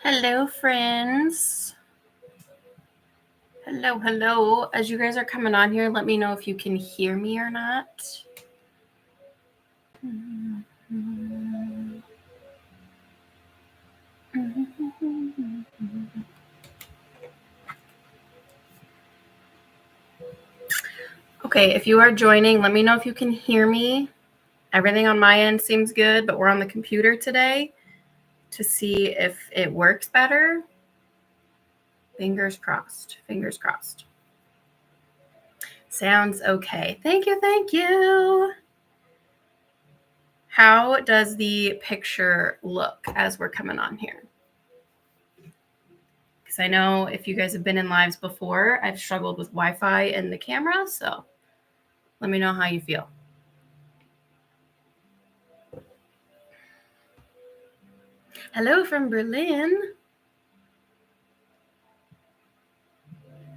Hello, friends. Hello. As you guys are coming on here, let me know if you can hear me or not. Okay, if you are joining, let me know if you can hear me. Everything on my end seems good, but we're on the computer today to see if it works better. Fingers crossed. Sounds okay. Thank you. How does the picture look as we're coming on here? Because I know if you guys have been in lives before, I've struggled with Wi-Fi and the camera, so let me know how you feel. Hello from Berlin.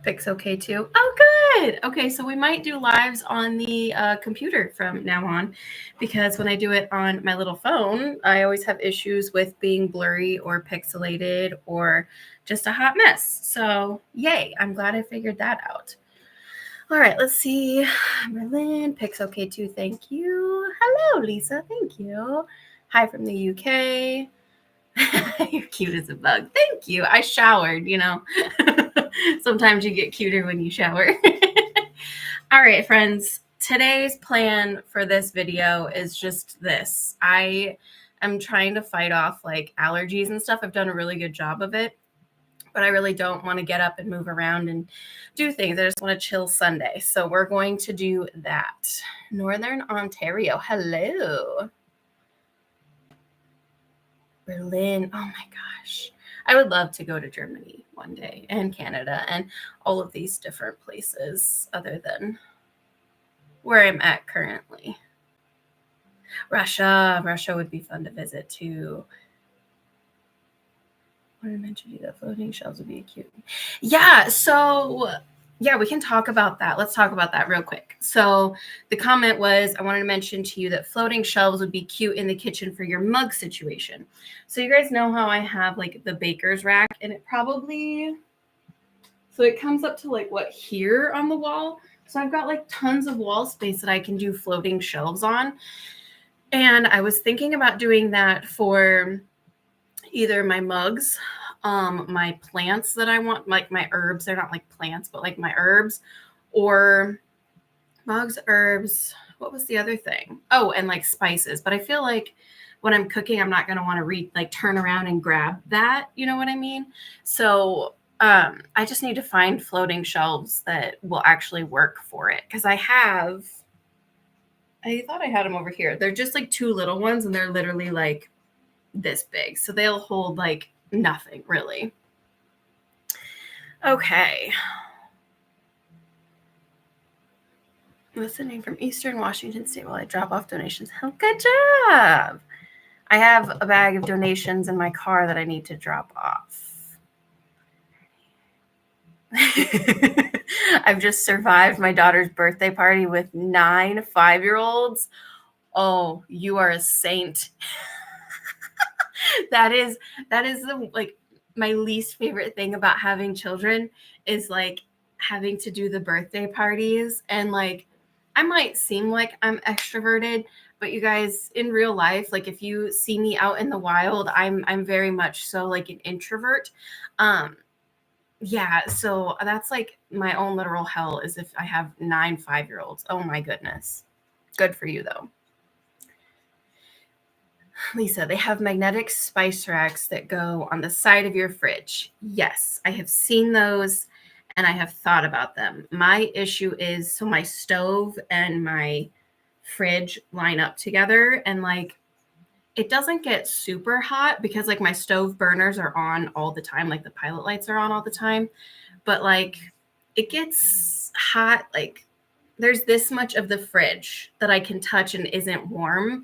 Pic's okay too. Oh, good. Okay, so we might do lives on the computer from now on, because when I do it on my little phone, I always have issues with being blurry or pixelated or just a hot mess. So yay, I'm glad I figured that out. All right, let's see. Berlin, Pic's okay too. Thank you. Hello, Lisa. Thank you. Hi from the UK. You're cute as a bug. Thank you. I showered, Sometimes you get cuter when you shower. All right, friends. Today's plan for this video is just this. I am trying to fight off like allergies and stuff. I've done a really good job of it, but I really don't want to get up and move around and do things. I just want to chill Sunday. So we're going to do that. Northern Ontario. Hello. Berlin. Oh my gosh. I would love to go to Germany one day and Canada and all of these different places other than where I'm at currently. Russia would be fun to visit too. What did I mention to you? That floating shelves would be cute. Yeah, so yeah, we can talk about that. Let's talk about that real quick. So the comment was, I wanted to mention to you that floating shelves would be cute in the kitchen for your mug situation. So you guys know how I have like the baker's rack, and it probably, so it comes up to like what here on the wall. So I've got like tons of wall space that I can do floating shelves on. And I was thinking about doing that for either my mugs, my plants that I want, like my herbs. They're not like plants, but like my herbs, or mugs, herbs. What was the other thing? Oh, and like spices. But I feel like when I'm cooking, I'm not going to want to turn around and grab that. You know what I mean? So I just need to find floating shelves that will actually work for it. Because I thought I had them over here. They're just like two little ones, and they're literally like this big. So they'll hold like nothing really. Okay. Listening from Eastern Washington State while I drop off donations. Oh, good job. I have a bag of donations in my car that I need to drop off. I've just survived my daughter's birthday party with 9 5-year-olds. Oh, you are a saint. That is the, like, my least favorite thing about having children is like having to do the birthday parties. And like, I might seem like I'm extroverted, but you guys, in real life, like if you see me out in the wild, I'm very much so like an introvert. Yeah, so that's like my own literal hell is if I have 9 5-year-olds. Oh my goodness. Good for you though. Lisa, they have magnetic spice racks that go on the side of your fridge. Yes, I have seen those and I have thought about them. My issue is, so my stove and my fridge line up together, and like it doesn't get super hot because like my stove burners are on all the time, like the pilot lights are on all the time, but like it gets hot, like there's this much of the fridge that I can touch and isn't warm.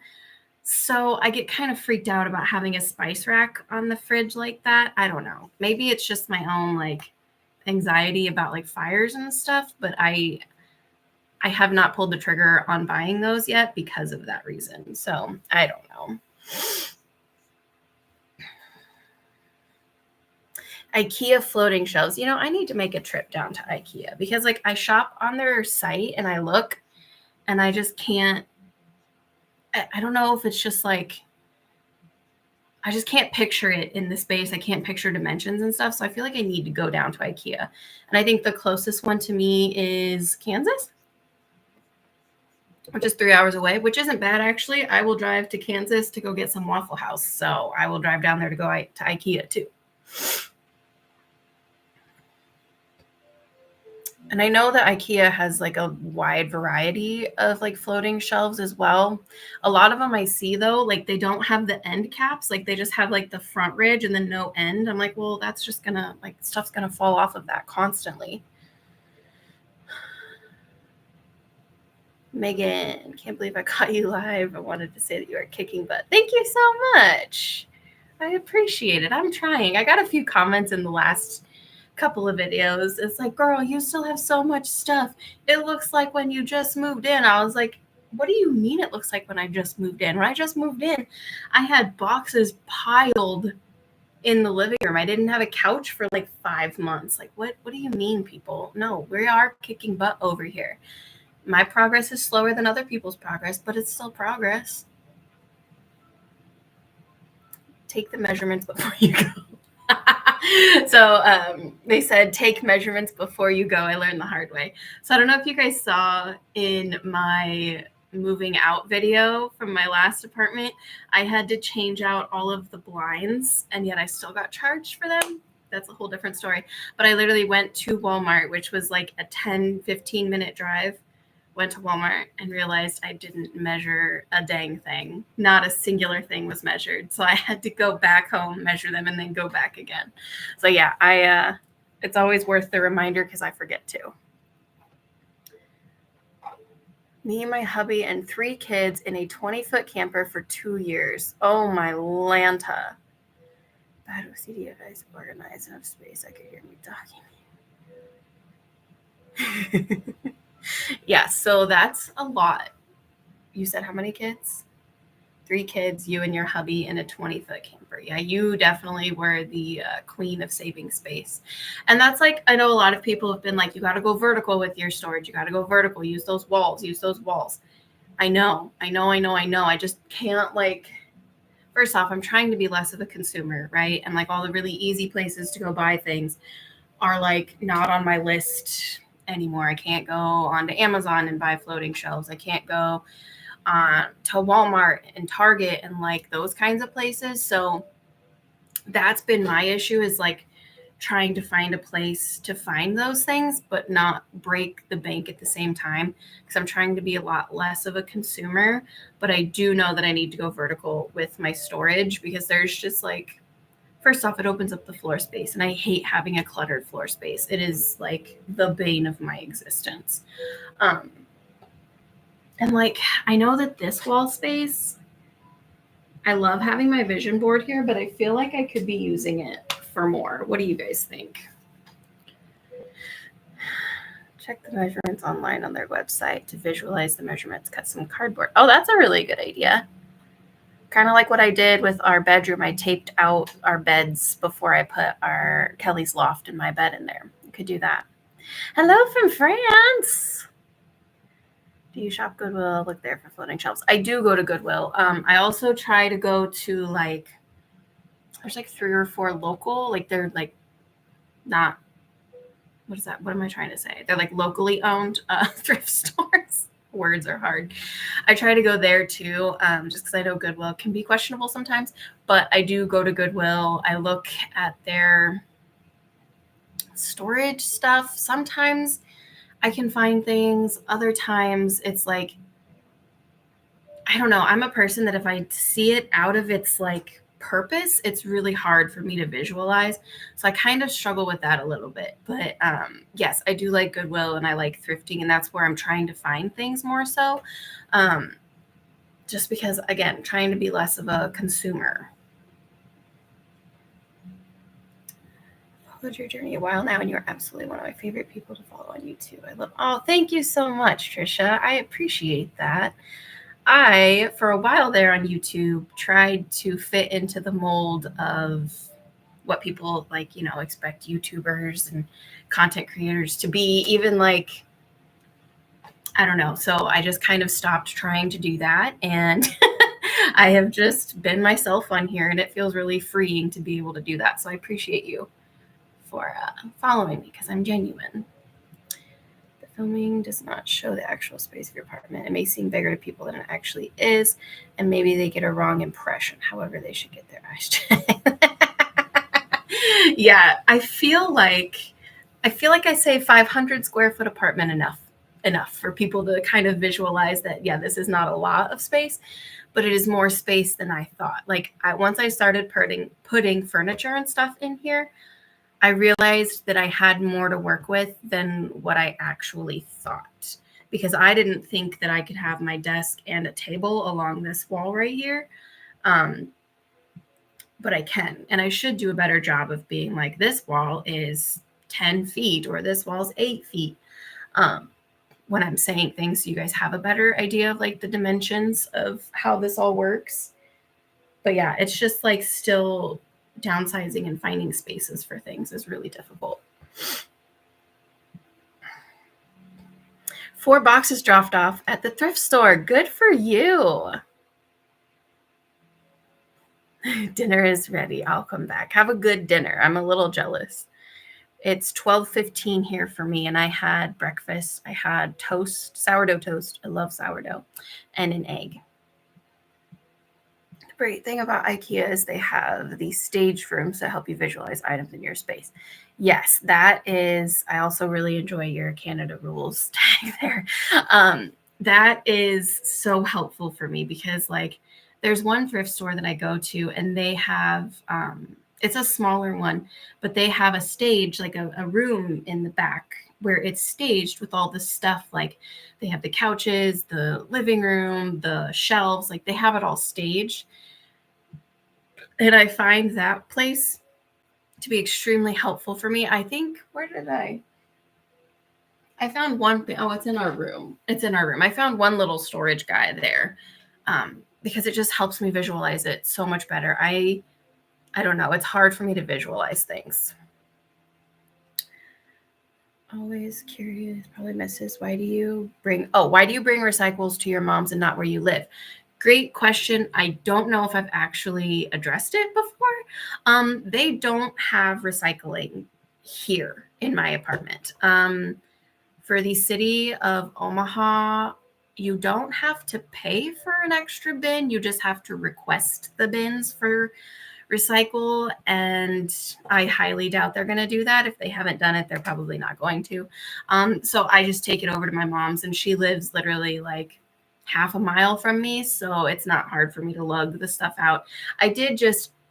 So I get kind of freaked out about having a spice rack on the fridge like that. I don't know. Maybe it's just my own like anxiety about like fires and stuff, but I have not pulled the trigger on buying those yet because of that reason. So I don't know. IKEA floating shelves. You know, I need to make a trip down to IKEA because like I shop on their site and I look and I just can't, I don't know if it's just like, I just can't picture it in the space. I can't picture dimensions and stuff. So I feel like I need to go down to IKEA. And I think the closest one to me is Kansas, which is 3 hours away, which isn't bad actually. I will drive to Kansas to go get some Waffle House. So I will drive down there to go to IKEA too. And I know that IKEA has like a wide variety of like floating shelves as well. A lot of them I see though, like they don't have the end caps. Like they just have like the front ridge and then no end. I'm like, well, that's just gonna, like, stuff's gonna fall off of that constantly. Megan, can't believe I caught you live. I wanted to say that you are kicking butt. Thank you so much. I appreciate it. I'm trying. I got a few comments in the last couple of videos. It's like, girl, you still have so much stuff. It looks like when you just moved in. I was like, what do you mean it looks like when I just moved in? When I just moved in, I had boxes piled in the living room. I didn't have a couch for like 5 months. Like, what do you mean, people? No, we are kicking butt over here. My progress is slower than other people's progress, but it's still progress. Take the measurements before you go. So they said take measurements before you go. I learned the hard way. So I don't know if you guys saw in my moving out video from my last apartment, I had to change out all of the blinds and yet I still got charged for them. That's a whole different story. But I literally went to Walmart, which was like a 10-15 minute drive. Went to Walmart and realized I didn't measure a dang thing. Not a singular thing was measured. So I had to go back home, measure them, and then go back again. So yeah, it's always worth the reminder because I forget to. Me and my hubby and 3 kids in a 20-foot camper for 2 years. Oh my Lanta. Bad OCD advice, organized enough space. I could hear me talking. Yeah, so that's a lot. You said how many kids? 3 kids, you and your hubby in a 20-foot camper. Yeah, you definitely were the queen of saving space. And that's like, I know a lot of people have been like, you got to go vertical with your storage. You got to go vertical. Use those walls. I know. I just can't, like, first off, I'm trying to be less of a consumer, right? And like all the really easy places to go buy things are like not on my list anymore. I can't go onto Amazon and buy floating shelves. I can't go to Walmart and Target and like those kinds of places. So that's been my issue, is like trying to find a place to find those things, but not break the bank at the same time. Because I'm trying to be a lot less of a consumer, but I do know that I need to go vertical with my storage because there's just like, first off, it opens up the floor space, and I hate having a cluttered floor space. It is like the bane of my existence. And like, I know that this wall space, I love having my vision board here, but I feel like I could be using it for more. What do you guys think? Check the measurements online on their website to visualize the measurements. Cut some cardboard. Oh, that's a really good idea. Kind of like what I did with our bedroom. I taped out our beds before I put our Kelly's loft and my bed in there. You could do that. Hello from France. Do you shop Goodwill? Look there for floating shelves. I do go to Goodwill. I also try to go to like, there's like 3 or 4 local, like they're like not, what is that? What am I trying to say? They're like locally owned thrift stores. Words are hard. I try to go there too, just because I know Goodwill can be questionable sometimes, but I do go to Goodwill. I look at their storage stuff. Sometimes I can find things. Other times it's like, I don't know. I'm a person that if I see it out of its like purpose, it's really hard for me to visualize. So I kind of struggle with that a little bit. But yes, I do like Goodwill and I like thrifting, and that's where I'm trying to find things more so. Just because, again, trying to be less of a consumer. Followed your journey a while now, and you're absolutely one of my favorite people to follow on YouTube. I love. Oh, thank you so much, Trisha. I appreciate that. I, for a while there on YouTube, tried to fit into the mold of what people like, expect YouTubers and content creators to be, even like, I don't know. So I just kind of stopped trying to do that. And I have just been myself on here, and it feels really freeing to be able to do that. So I appreciate you for following me, because I'm genuine. The filming does not show the actual space of your apartment. It may seem bigger to people than it actually is, and maybe they get a wrong impression. However, they should get their eyes checked. Yeah, I feel like I say 500 square foot apartment enough for people to kind of visualize that, yeah, this is not a lot of space, but it is more space than I thought. Like, once I started putting furniture and stuff in here, I realized that I had more to work with than what I actually thought, because I didn't think that I could have my desk and a table along this wall right here. But I can, and I should do a better job of being like, this wall is 10 feet or this wall's 8 feet. When I'm saying things, so you guys have a better idea of like the dimensions of how this all works. But yeah, it's just like still downsizing and finding spaces for things is really difficult. 4 boxes dropped off at the thrift store. Good for you. Dinner is ready. I'll come back. Have a good dinner. I'm a little jealous. It's 12:15 here for me, and I had breakfast. I had toast, sourdough toast. I love sourdough, and an egg. The great thing about IKEA is they have these staged rooms to help you visualize items in your space. Yes, that is. I also really enjoy your Canada rules tag there. That is so helpful for me, because like, there's one thrift store that I go to, and they have it's a smaller one, but they have a stage, like a room in the back where it's staged with all the stuff. Like, they have the couches, the living room, the shelves, like they have it all staged. And I find that place to be extremely helpful for me. I think, where did I found one. Oh, it's in our room. I found one little storage guy there, because it just helps me visualize it so much better. I don't know. It's hard for me to visualize things. Always curious, probably misses. Why do you bring recyclables to your mom's and not where you live? Great question. I don't know if I've actually addressed it before. They don't have recycling here in my apartment. For the city of Omaha, you don't have to pay for an extra bin. You just have to request the bins for recycle, and I highly doubt they're going to do that. If they haven't done it, they're probably not going to. So I just take it over to my mom's, and she lives literally like half a mile from me, so it's not hard for me to lug the stuff out.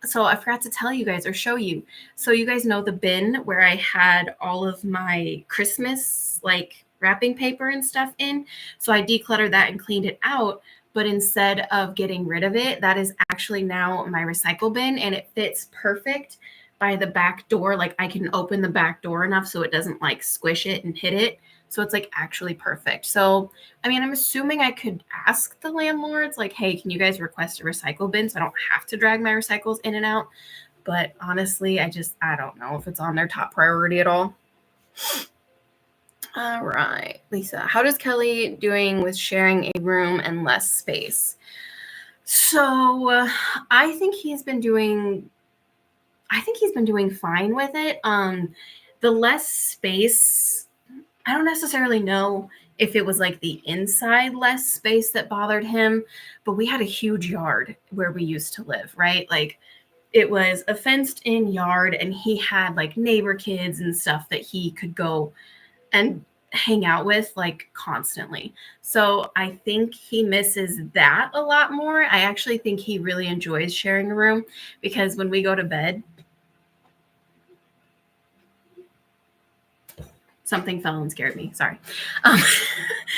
So I forgot to tell you guys or show you. So you guys know the bin where I had all of my Christmas like wrapping paper and stuff in. So I decluttered that and cleaned it out. But instead of getting rid of it, that is actually now my recycle bin, and it fits perfect by the back door. Like, I can open the back door enough so it doesn't like squish it and hit it. So it's like actually perfect. So, I mean, I'm assuming I could ask the landlords like, hey, can you guys request a recycle bin so I don't have to drag my recycles in and out? But honestly, I don't know if it's on their top priority at all. All right, Lisa, how does Kelly doing with sharing a room and less space? So I think he's been doing fine with it. The less space, I don't necessarily know if it was like the inside less space that bothered him, but we had a huge yard where we used to live, right? Like, it was a fenced in yard, and he had like neighbor kids and stuff that he could go and hang out with like constantly. So I think he misses that a lot more. I actually think he really enjoys sharing a room, because when we go to bed, something fell and scared me. Sorry.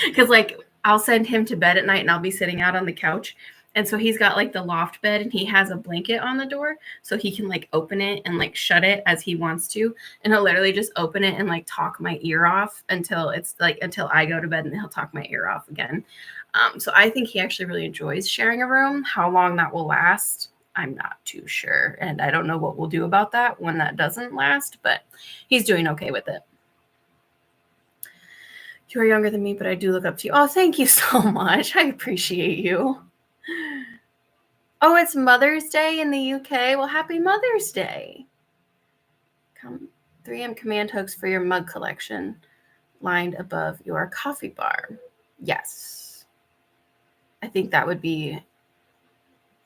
Because like, I'll send him to bed at night and I'll be sitting out on the couch. And so he's got like the loft bed, and he has a blanket on the door so he can like open it and like shut it as he wants to. And he'll literally just open it and like talk my ear off until I go to bed, and he'll talk my ear off again. So I think he actually really enjoys sharing a room. How long that will last, I'm not too sure. And I don't know what we'll do about that when that doesn't last, but he's doing okay with it. You are younger than me, but I do look up to you. Oh, thank you so much. I appreciate you. Oh, it's Mother's Day in the UK. Well, happy Mother's Day. 3M command hooks for your mug collection lined above your coffee bar. Yes. I think that would be,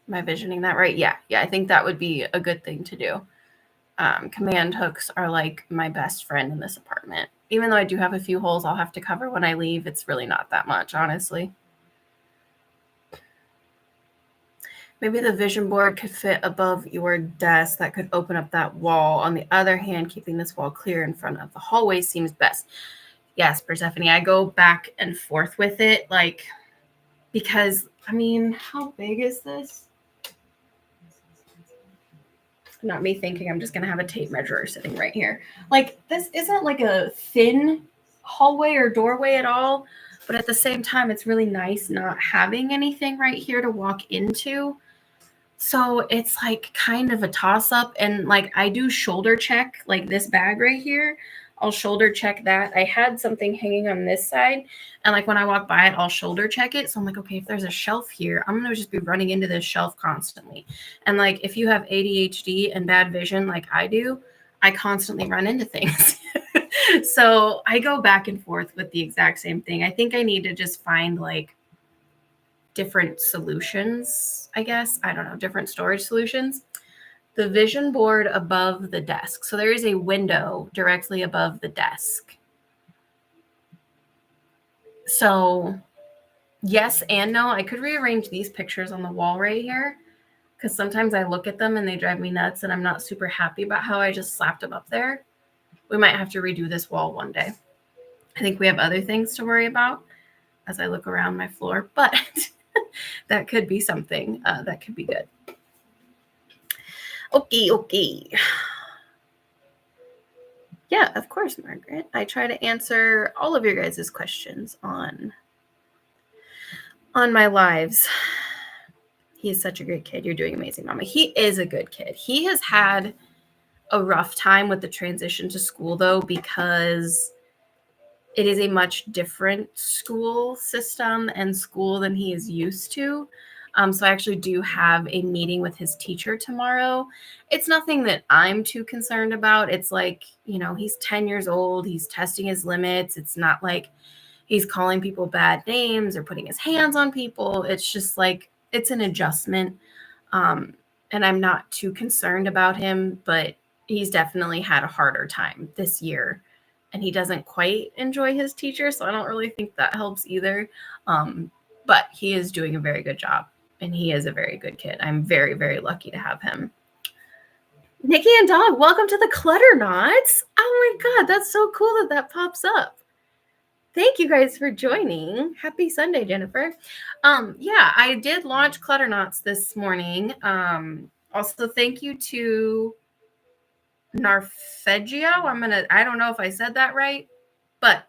am I visioning that right? Yeah, I think that would be a good thing to do. Command hooks are like my best friend in this apartment. Even though I do have a few holes I'll have to cover when I leave, it's really not that much, honestly. Maybe the vision board could fit above your desk. That could open up that wall. On the other hand, keeping this wall clear in front of the hallway seems best. Yes, Persephone, I go back and forth with it, like, because, I mean, how big is this? Not me thinking I'm just going to have a tape measure sitting right here. Like, this isn't like a thin hallway or doorway at all, but at the same time, it's really nice not having anything right here to walk into. So it's like kind of a toss up. And like I do shoulder check, like this bag right here, I'll shoulder check that. I had something hanging on this side, and like when I walk by it, I'll shoulder check it. So I'm like, okay, if there's a shelf here, I'm going to just be running into this shelf constantly. And like if you have ADHD and bad vision like I do, I constantly run into things. So I go back and forth with the exact same thing. I think I need to just find like different solutions, I guess. I don't know, different storage solutions. The vision board above the desk. So there is a window directly above the desk. So yes and no. I could rearrange these pictures on the wall right here because sometimes I look at them and they drive me nuts and I'm not super happy about how I just slapped them up there. We might have to redo this wall one day. I think we have other things to worry about as I look around my floor, but that could be something that could be good. Okay. Yeah, of course, Margaret. I try to answer all of your guys' questions on my lives. He is such a great kid. You're doing amazing, Mama. He is a good kid. He has had a rough time with the transition to school, though, because it is a much different school system and school than he is used to. So I actually do have a meeting with his teacher tomorrow. It's nothing that I'm too concerned about. It's like, he's 10 years old. He's testing his limits. It's not like he's calling people bad names or putting his hands on people. It's just like, it's an adjustment. And I'm not too concerned about him, but he's definitely had a harder time this year. And he doesn't quite enjoy his teacher, so I don't really think that helps either. But he is doing a very good job, and he is a very good kid. I'm very, very lucky to have him. Nikki and Dog, welcome to the Clutternauts. Oh my God, that's so cool that pops up. Thank you guys for joining. Happy Sunday, Jennifer. Yeah, I did launch Clutternauts this morning. Also, thank you to Narfegio. I don't know if I said that right, but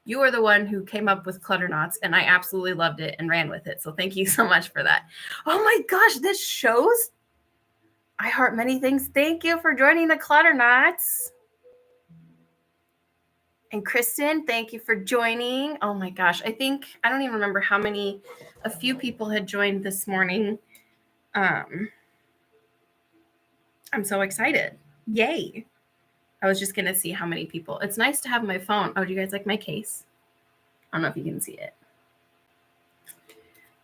you are the one who came up with Clutternauts, and I absolutely loved it and ran with it. So thank you so much for that. Oh my gosh, this shows I heart many things. Thank you for joining the Clutternauts. And Kristen, thank you for joining. Oh my gosh, I don't even remember how many, a few people had joined this morning. I'm so excited. Yay. I was just going to see how many people. It's nice to have my phone. Oh, do you guys like my case? I don't know if you can see it.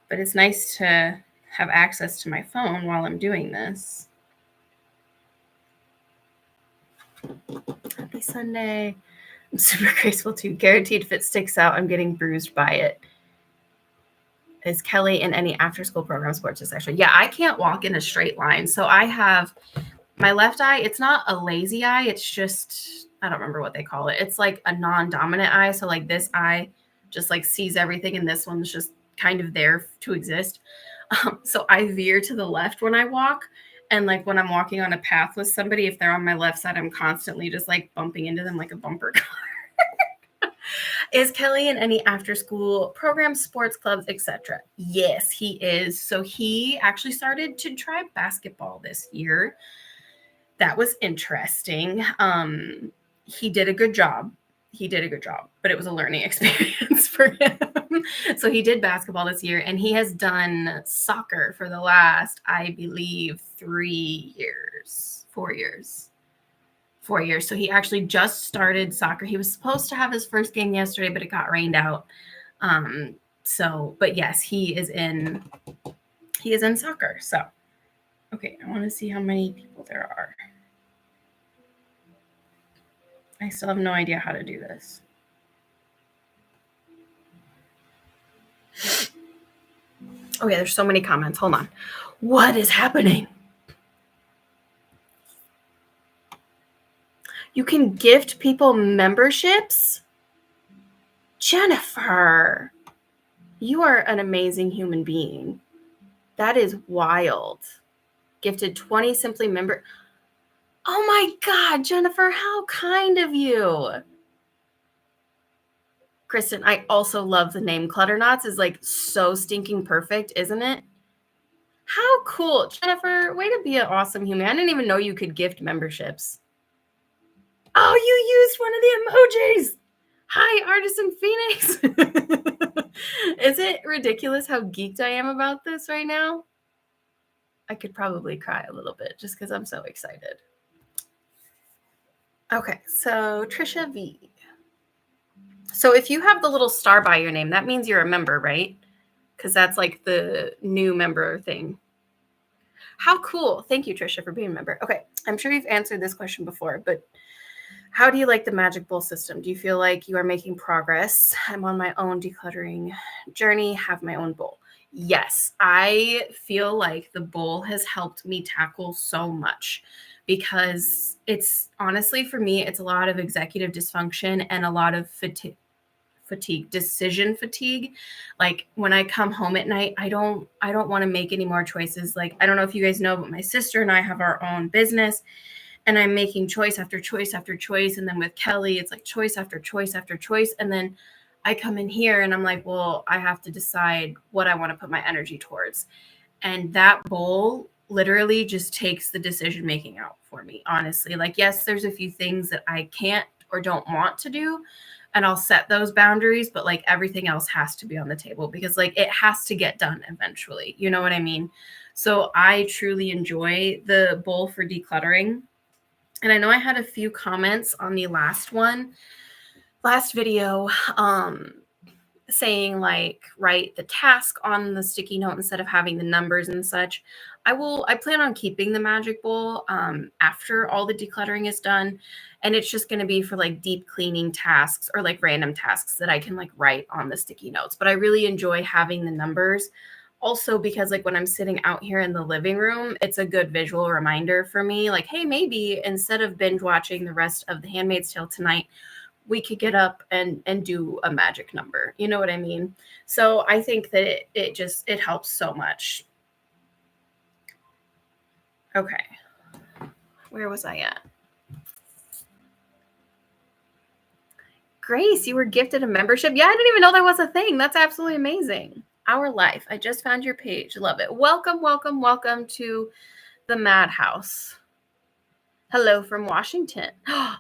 But it's nice to have access to my phone while I'm doing this. Happy Sunday. I'm super graceful too. Guaranteed if it sticks out, I'm getting bruised by it. Is Kelly in any after-school program sports is actually? Yeah, I can't walk in a straight line. So I have my left eye. It's not a lazy eye. It's just, I don't remember what they call it. It's like a non-dominant eye. So like this eye just like sees everything, and this one's just kind of there to exist. So I veer to the left when I walk. And like when I'm walking on a path with somebody, if they're on my left side, I'm constantly just like bumping into them like a bumper car. Is Kelly in any after-school programs, sports clubs, etc.? Yes, he is. So he actually started to try basketball this year. That was interesting. He did a good job. But it was a learning experience for him. So he did basketball this year, and he has done soccer for the last, I believe, 4 years. 4 years. So he actually just started soccer. He was supposed to have his first game yesterday, but it got rained out. But yes, he is in soccer. So, okay, I want to see how many people there are. I still have no idea how to do this. Okay, there's so many comments. Hold on. What is happening? You can gift people memberships? Jennifer, you are an amazing human being. That is wild. Gifted 20 Simply member. Oh my God, Jennifer, how kind of you. Kristen, I also love the name Clutternauts. Is like so stinking perfect, isn't it? How cool. Jennifer, way to be an awesome human. I didn't even know you could gift memberships. Oh, you used one of the emojis. Hi, Artisan Phoenix. Is it ridiculous how geeked I am about this right now? I could probably cry a little bit just because I'm so excited. Okay, so Trisha V. So if you have the little star by your name, that means you're a member, right? Because that's like the new member thing. How cool. Thank you, Trisha, for being a member. Okay, I'm sure you've answered this question before, but how do you like the Magic Bowl system? Do you feel like you are making progress? I'm on my own decluttering journey, have my own bowl. Yes, I feel like the bowl has helped me tackle so much because it's honestly, for me, it's a lot of executive dysfunction and a lot of decision fatigue. Like when I come home at night, I don't want to make any more choices. Like, I don't know if you guys know, but my sister and I have our own business, and I'm making choice after choice after choice. And then with Kelly, it's like choice after choice after choice. And then I come in here and I'm like, well, I have to decide what I want to put my energy towards. And that bowl literally just takes the decision making out for me, honestly. Like, yes, there's a few things that I can't or don't want to do, and I'll set those boundaries, but like everything else has to be on the table because like it has to get done eventually. You know what I mean? So I truly enjoy the bowl for decluttering. And I know I had a few comments on the last video, saying like, write the task on the sticky note instead of having the numbers and such. I plan on keeping the magic bowl after all the decluttering is done. And it's just going to be for like deep cleaning tasks or like random tasks that I can like write on the sticky notes. But I really enjoy having the numbers. Also, because like when I'm sitting out here in the living room, it's a good visual reminder for me. Like, hey, maybe instead of binge watching the rest of The Handmaid's Tale tonight, we could get up and do a magic number. You know what I mean? So I think that it helps so much. Okay. Where was I at? Grace, you were gifted a membership? Yeah, I didn't even know that was a thing. That's absolutely amazing. Our Life. I just found your page. Love it. Welcome, welcome, welcome to the Madhouse. Hello from Washington.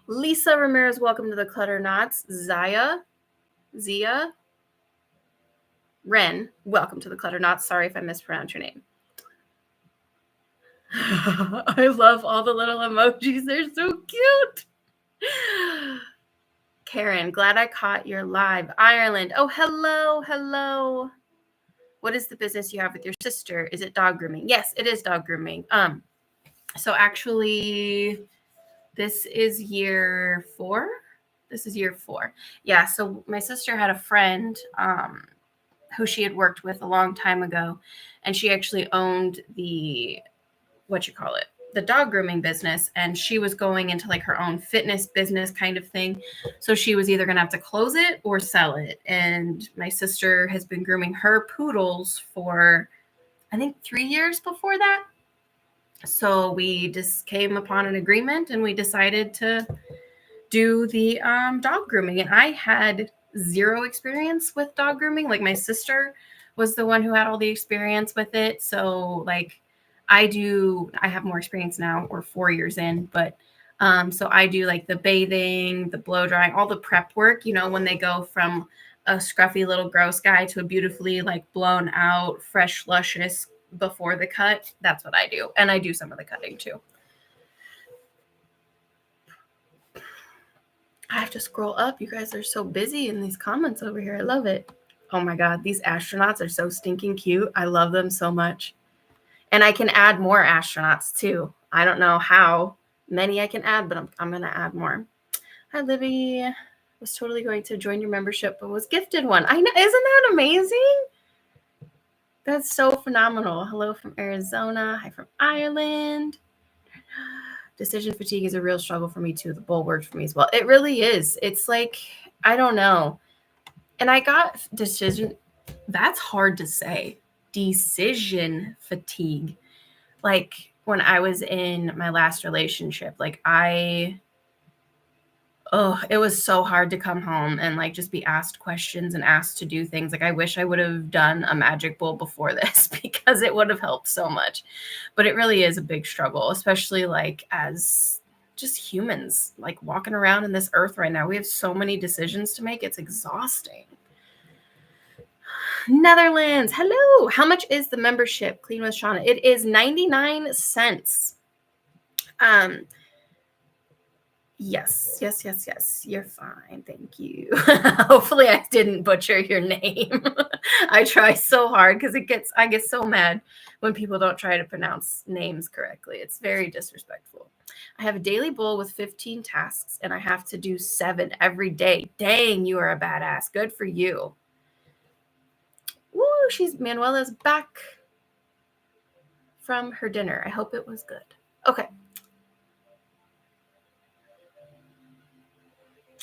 Lisa Ramirez, welcome to the Clutternauts. Zia Ren, welcome to the Clutternauts. Sorry if I mispronounced your name. I love all the little emojis. They're so cute. Karen, glad I caught your live. Ireland. Oh, hello. What is the business you have with your sister? Is it dog grooming? Yes, it is dog grooming. So actually, this is year 4. Yeah, so my sister had a friend who she had worked with a long time ago, and she actually owned the dog grooming business, and she was going into like her own fitness business kind of thing. So she was either going to have to close it or sell it. And my sister has been grooming her poodles for, I think, 3 years before that. So we just came upon an agreement and we decided to do the dog grooming. And I had zero experience with dog grooming. Like my sister was the one who had all the experience with it. So like I have more experience now. We're 4 years in, but so I do like the bathing, the blow drying, all the prep work, you know, when they go from a scruffy little gross guy to a beautifully like blown out, fresh, luscious before the cut. That's what I do. And I do some of the cutting too. I have to scroll up. You guys are so busy in these comments over here. I love it. Oh my God, these astronauts are so stinking cute. I love them so much. And I can add more astronauts too. I don't know how many I can add, but I'm going to add more. Hi, Libby. Was totally going to join your membership, but was gifted one. I know. Isn't that amazing? That's so phenomenal. Hello from Arizona. Hi from Ireland. Decision fatigue is a real struggle for me too. The bowl worked for me as well. It really is. It's like, I don't know. And I got decision. That's hard to say. Decision fatigue. Like when I was in my last relationship, like it was so hard to come home and like just be asked questions and asked to do things. Like I wish I would have done a magic bowl before this because it would have helped so much. But it really is a big struggle, especially like as just humans, like walking around in this earth right now. We have so many decisions to make. It's exhausting. Netherlands. Hello. How much is the membership? Clean with Shauna. It is 99 cents. Yes. You're fine. Thank you. Hopefully I didn't butcher your name. I try so hard because I get so mad when people don't try to pronounce names correctly. It's very disrespectful. I have a daily bowl with 15 tasks and I have to do 7 every day. Dang, you are a badass. Good for you. Woo, Manuela's back from her dinner. I hope it was good. Okay.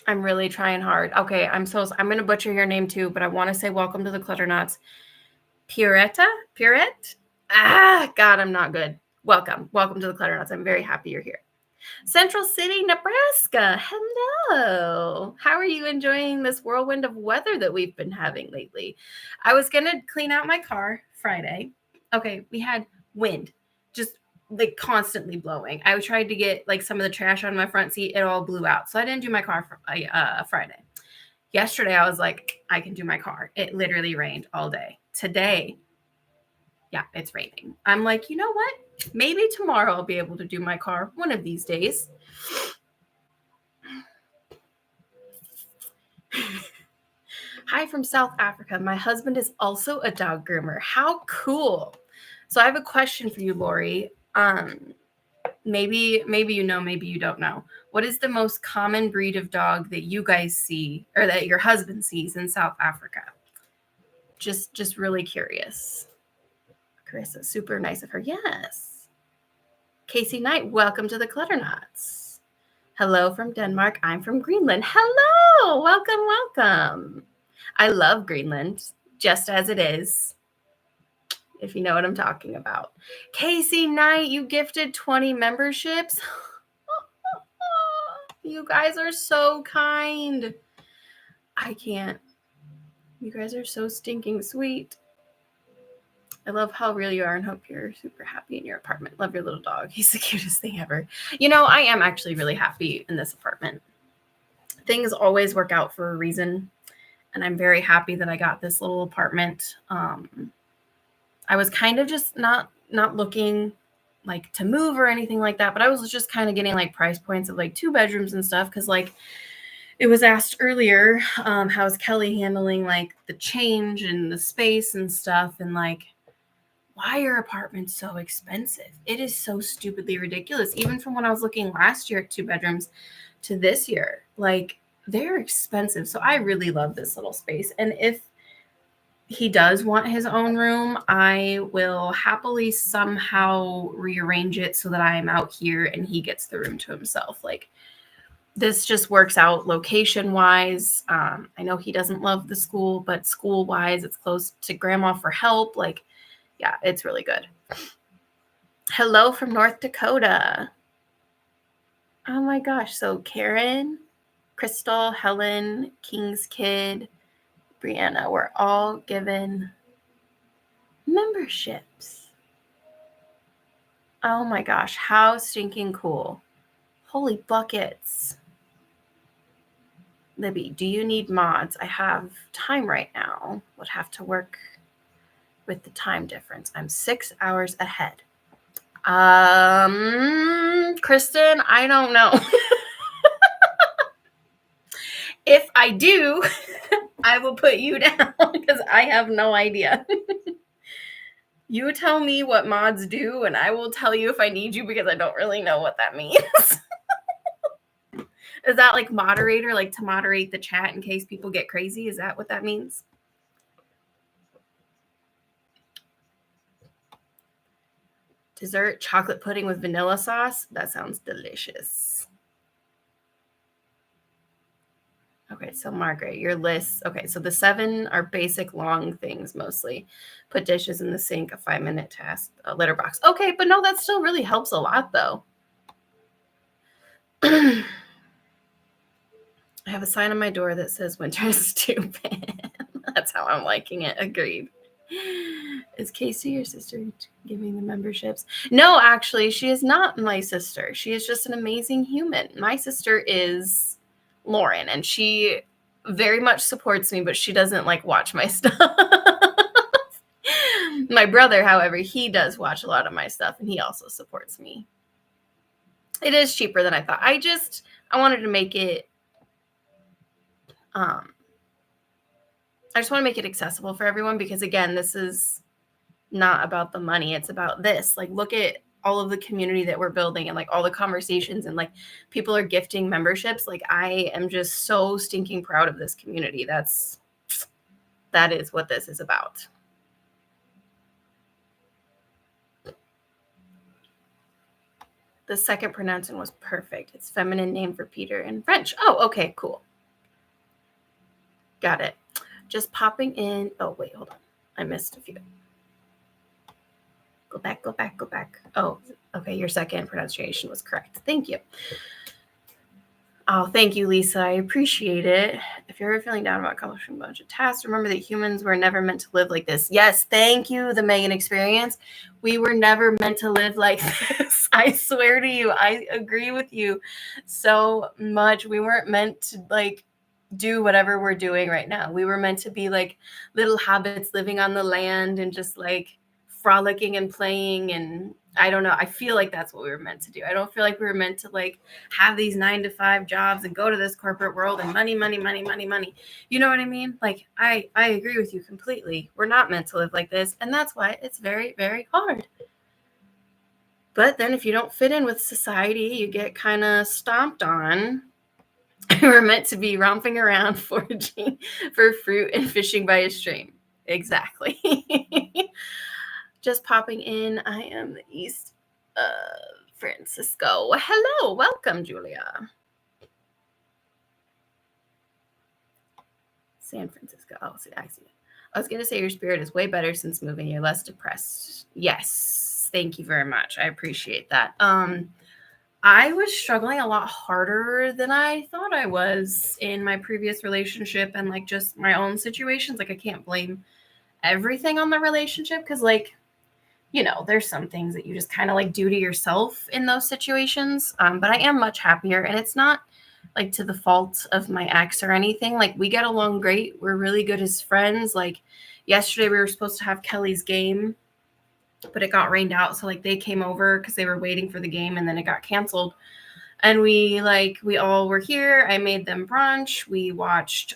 I'm really trying hard. Okay, I'm going to butcher your name too, but I want to say welcome to the Clutternauts. Purette? God, I'm not good. Welcome to the Clutternauts. I'm very happy you're here. Central City, Nebraska. Hello. How are you enjoying this whirlwind of weather that we've been having lately? I was going to clean out my car Friday. Okay, we had wind, just like constantly blowing. I tried to get like some of the trash on my front seat. It all blew out. So I didn't do my car for Friday. Yesterday, I was like, I can do my car. It literally rained all day. Today, yeah, it's raining. I'm like, you know what? Maybe tomorrow I'll be able to do my car one of these days. Hi from South Africa. My husband is also a dog groomer. How cool. So I have a question for you, Lori. Maybe you know, maybe you don't know. What is the most common breed of dog that you guys see or that your husband sees in South Africa? Just really curious. Carissa, super nice of her. Yes. Casey Knight, welcome to the Clutternauts. Hello from Denmark. I'm from Greenland. Hello. Welcome. I love Greenland, just as it is, if you know what I'm talking about. Casey Knight, you gifted 20 memberships. You guys are so kind. I can't. You guys are so stinking sweet. I love how real you are and hope you're super happy in your apartment. Love your little dog. He's the cutest thing ever. You know, I am actually really happy in this apartment. Things always work out for a reason. And I'm very happy that I got this little apartment. I was kind of just not looking like to move or anything like that, but I was just kind of getting like price points of like 2 bedrooms and stuff. Cause like it was asked earlier, how's Kelly handling like the change and the space and stuff? And like, why are apartments so expensive? It is so stupidly ridiculous. Even from when I was looking last year at 2 bedrooms to this year, like they're expensive. So I really love this little space. And if he does want his own room, I will happily somehow rearrange it so that I am out here and he gets the room to himself. Like this just works out location wise. I know he doesn't love the school, but school wise, it's close to grandma for help. Like, yeah, it's really good. Hello from North Dakota. Oh my gosh. So Karen, Crystal, Helen, King's Kid, Brianna were all given memberships. Oh my gosh, how stinking cool. Holy buckets. Libby, do you need mods? I have time right now. Would have to work with the time difference. I'm 6 hours ahead. Kristen, I don't know. If I do, I will put you down because I have no idea. You tell me what mods do, and I will tell you if I need you because I don't really know what that means. Is that like moderator, like to moderate the chat in case people get crazy? Is that what that means? Dessert chocolate pudding with vanilla sauce? That sounds delicious. Okay, so Margaret, your list. Okay, so the 7 are basic long things mostly. Put dishes in the sink, a 5-minute task, a litter box. Okay, but no, that still really helps a lot though. I have a sign on my door that says winter is stupid. That's how I'm liking it. Agreed. Is Casey your sister giving the memberships? No, actually, she is not my sister. She is just an amazing human. My sister is Lauren, and she very much supports me, but she doesn't like watch my stuff. My brother, however, he does watch a lot of my stuff, and he also supports me. It is cheaper than I thought. I wanted to make it I just want to make it accessible for everyone because, again, this is not about the money. It's about this. Like, look at all of the community that we're building and like all the conversations and like people are gifting memberships. Like, I am just so stinking proud of this community. That is what this is about. The second pronouncement was perfect. It's feminine name for Peter in French. Oh, okay, cool. Got it. Just popping in. Oh, wait, hold on. I missed a few. Go back. Oh, okay. Your second pronunciation was correct. Thank you. Oh, thank you, Lisa. I appreciate it. If you're ever feeling down about accomplishing a bunch of tasks, remember that humans were never meant to live like this. Yes, thank you, the Megan experience. We were never meant to live like this. I swear to you, I agree with you so much. We weren't meant to like do whatever we're doing right now. We were meant to be like little hobbits living on the land and just like frolicking and playing, and I don't know. I feel like that's what we were meant to do. I don't feel like we were meant to like have these 9-to-5 jobs and go to this corporate world and money. You know what I mean? Like, I agree with you completely. We're not meant to live like this, and that's why it's very, very hard. But then if you don't fit in with society, you get kind of stomped on. We're meant to be romping around, foraging for fruit and fishing by a stream. Exactly. Just popping in. I am the East Francisco. Hello. Welcome, Julia. San Francisco. Oh, see, I see it. I was going to say your spirit is way better since moving. You're less depressed. Yes. Thank you very much. I appreciate that. I was struggling a lot harder than I thought I was in my previous relationship and like just my own situations. Like, I can't blame everything on the relationship because like, you know, there's some things that you just kind of like do to yourself in those situations. But I am much happier, and it's not like to the fault of my ex or anything. Like, we get along great. We're really good as friends. Like, yesterday we were supposed to have Kelly's game, but it got rained out. So like they came over because they were waiting for the game, and then it got canceled. And we all were here. I made them brunch. We watched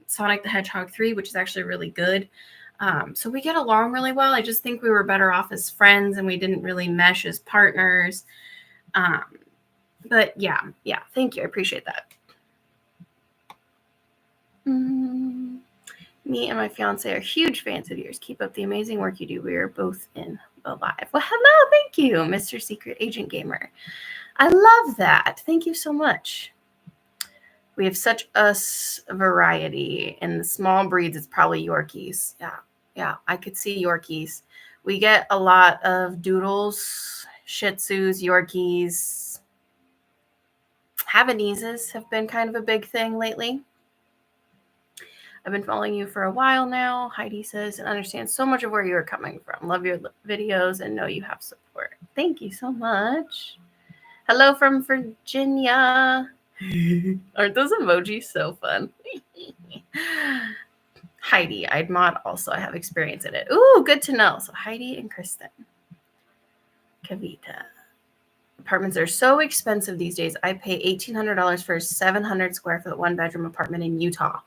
Sonic the Hedgehog 3, which is actually really good. So we get along really well. I just think we were better off as friends, and we didn't really mesh as partners. But yeah, thank you. I appreciate that. Me and my fiance are huge fans of yours. Keep up the amazing work you do. We are both in the live. Well, hello. Thank you, Mr. Secret Agent Gamer. I love that. Thank you so much. We have such a variety. In the small breeds, it's probably Yorkies. Yeah, I could see Yorkies. We get a lot of Doodles, Shih Tzus, Yorkies, Havaneses have been kind of a big thing lately. I've been following you for a while now. Heidi says, and understand so much of where you are coming from. Love your videos and know you have support. Thank you so much. Hello from Virginia. Aren't those emojis so fun? Heidi, I'd mod also. I have experience in it. Ooh, good to know. So Heidi and Kristen. Kavita. Apartments are so expensive these days. I pay $1,800 for a 700 square foot 1-bedroom apartment in Utah.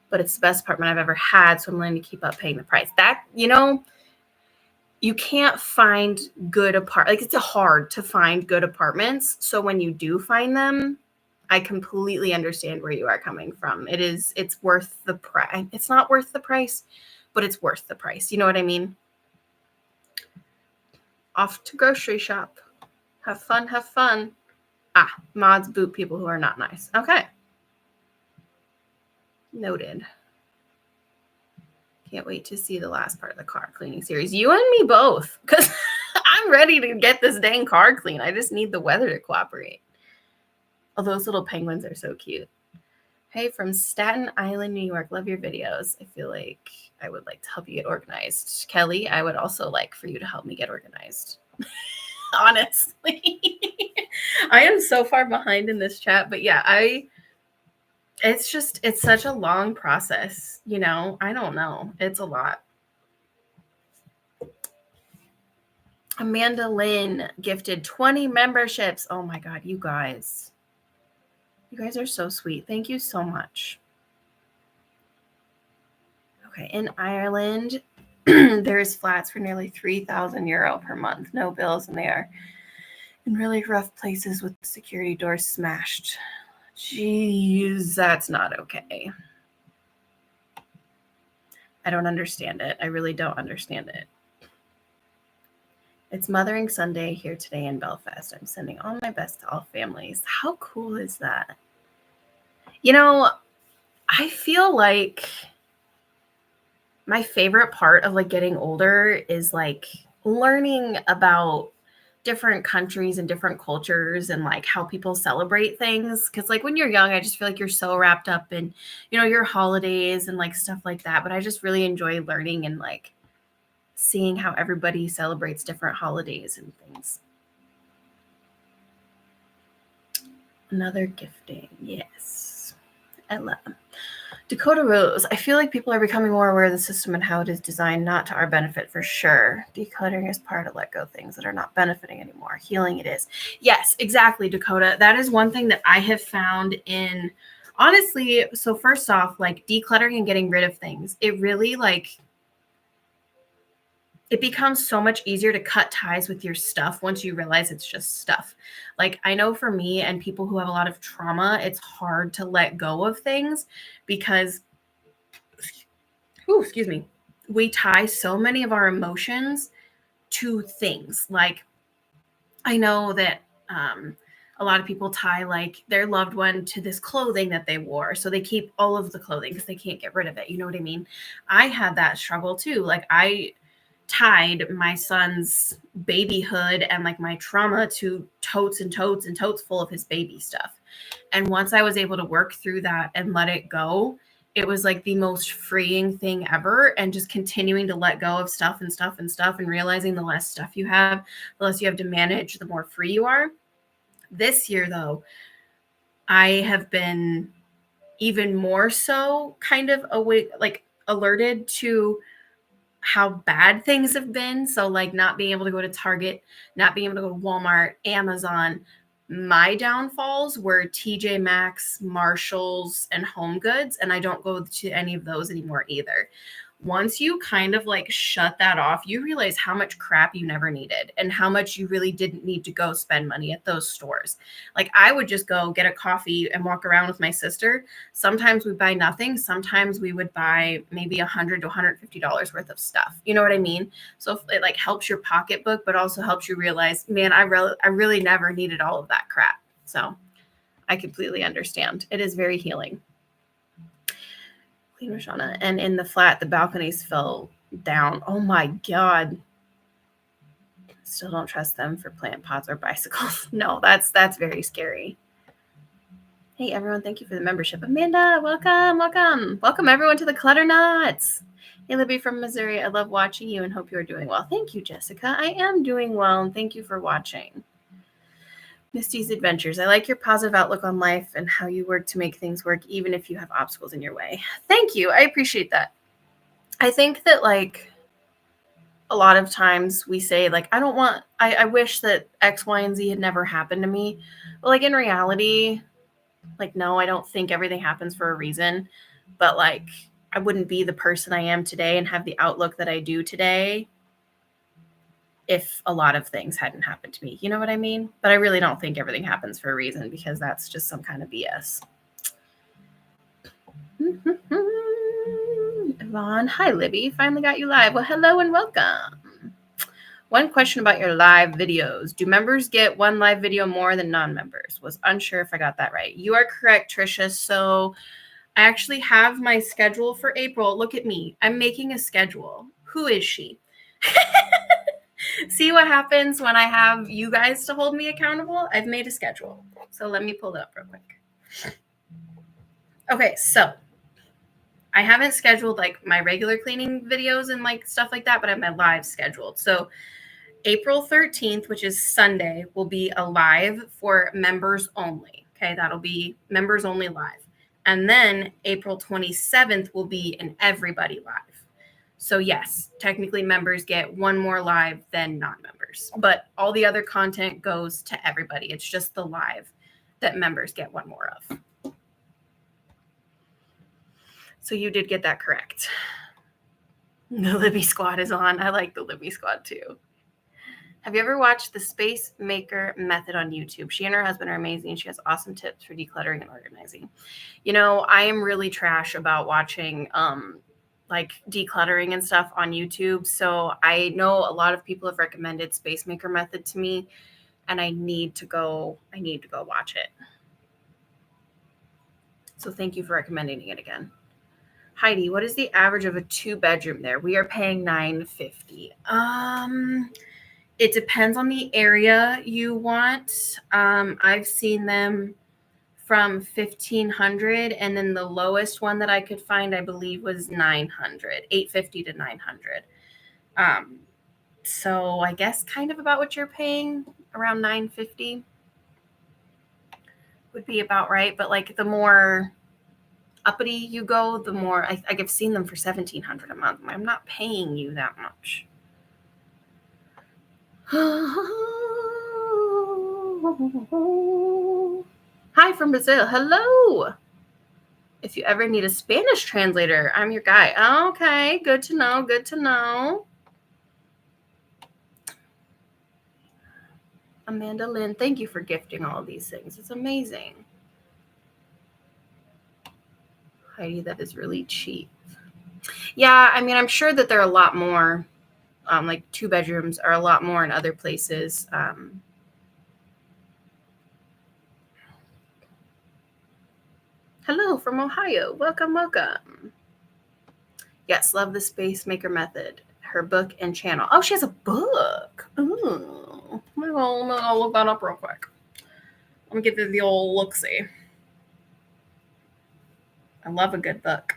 But it's the best apartment I've ever had, so I'm willing to keep up paying the price. That, you can't find good it's hard to find good apartments. So when you do find them, I completely understand where you are coming from. It's worth the price. It's not worth the price, but it's worth the price. You know what I mean? Off to grocery shop. Have fun, have fun. Mods boot people who are not nice. Okay. Noted. Can't wait to see the last part of the car cleaning series. You and me both, because I'm ready to get this dang car clean. I just need the weather to cooperate. Oh, those little penguins are so cute. Hey, from Staten Island, New York. Love your videos. I feel like I would like to help you get organized. Kelly, I would also like for you to help me get organized. Honestly. I am so far behind in this chat, but yeah, it's such a long process, I don't know. It's a lot. Amanda Lynn gifted 20 memberships. Oh my God, you guys. You guys are so sweet. Thank you so much. Okay, in Ireland, there's flats for nearly 3,000 euro per month. No bills, and they are in really rough places with security doors smashed. Jeez, that's not okay. I don't understand it. I really don't understand it. It's Mothering Sunday here today in Belfast. I'm sending all my best to all families. How cool is that? I feel like my favorite part of getting older is learning about different countries and different cultures and how people celebrate things. Because when you're young, I just feel like you're so wrapped up in, your holidays and stuff like that. But I just really enjoy learning and seeing how everybody celebrates different holidays and things. Another gifting. Yes. Ella. Dakota Rose. I feel like people are becoming more aware of the system and how it is designed, not to our benefit for sure. Decluttering is part of let go things that are not benefiting anymore. Healing it is. Yes, exactly, Dakota. That is one thing that I have found in, honestly, so first off, decluttering and getting rid of things. It really it becomes so much easier to cut ties with your stuff once you realize it's just stuff. I know for me and people who have a lot of trauma, it's hard to let go of things because, excuse me, we tie so many of our emotions to things. I know that a lot of people tie their loved one to this clothing that they wore. So they keep all of the clothing because they can't get rid of it. You know what I mean? I had that struggle too. I tied my son's babyhood and my trauma to totes and totes and totes full of his baby stuff. And once I was able to work through that and let it go, it was the most freeing thing ever. And just continuing to let go of stuff and stuff and stuff and realizing the less stuff you have, the less you have to manage, the more free you are. This year, though, I have been even more so kind of alerted to how bad things have been. So not being able to go to Target, not being able to go to Walmart, Amazon. My downfalls were TJ Maxx, Marshalls, and Home Goods. And I don't go to any of those anymore either. Once you kind of shut that off, you realize how much crap you never needed and how much you really didn't need to go spend money at those stores. I would just go get a coffee and walk around with my sister. Sometimes we'd buy nothing. Sometimes we would buy maybe $100 to $150 worth of stuff. You know what I mean? So it helps your pocketbook, but also helps you realize, man, I really never needed all of that crap. So I completely understand. It is very healing. Rashana. And in the flat, the balconies fell down. Oh my God. Still don't trust them for plant pots or bicycles. No, that's very scary. Hey, everyone. Thank you for the membership. Amanda, welcome, welcome. Welcome, everyone, to the Clutternauts. Hey, Libby from Missouri. I love watching you and hope you are doing well. Thank you, Jessica. I am doing well, and thank you for watching. Misty's Adventures. I like your positive outlook on life and how you work to make things work, even if you have obstacles in your way. Thank you. I appreciate that. I think that, like, a lot of times we say, like, I wish that X, Y, and Z had never happened to me. But, like, in reality, like, no, I don't think everything happens for a reason. But, like, I wouldn't be the person I am today and have the outlook that I do today if a lot of things hadn't happened to me. You know what I mean? But I really don't think everything happens for a reason, because that's just some kind of BS. Yvonne, hi, Libby. Finally got you live. Well, hello and welcome. One question about your live videos. Do members get one live video more than non-members? Was unsure if I got that right. You are correct, Trisha. So I actually have my schedule for April. Look at me. I'm making a schedule. Who is she? See what happens when I have you guys to hold me accountable? I've made a schedule. So let me pull it up real quick. Okay, so I haven't scheduled like my regular cleaning videos and like stuff like that, but I have my live scheduled. So April 13th, which is Sunday, will be a live for members only. Okay, that'll be members only live. And then April 27th will be an everybody live. So yes, technically members get one more live than non-members, but all the other content goes to everybody. It's just the live that members get one more of. So you did get that correct. The Libby Squad is on. I like the Libby Squad too. Have you ever watched the Space Maker Method on YouTube? She and her husband are amazing. She has awesome tips for decluttering and organizing. You know, I am really trash about watching like decluttering and stuff on YouTube. So I know a lot of people have recommended Space Maker Method to me, and I need to go watch it. So thank you for recommending it again. Heidi, what is the average of a 2-bedroom there? We are paying $950. It depends on the area you want. I've seen them from 1,500, and then the lowest one that I could find, I believe, was 900, 850 to 900. So I guess kind of about what you're paying, around 950 would be about right. But like the more uppity you go, the more I've seen them for 1,700 a month. I'm not paying you that much. Hi from Brazil. Hello. If you ever need a Spanish translator, I'm your guy. Okay, good to know. Good to know. Amanda Lynn, thank you for gifting all of these things. It's amazing. Heidi, that is really cheap. Yeah, I mean, I'm sure that there are a lot more, like 2 bedrooms are a lot more in other places. Hello from Ohio. Welcome, welcome. Yes, love the Space Maker Method. Her book and channel. Oh, she has a book. Ooh. I'll look that up real quick. Let me give it the old look-see. I love a good book.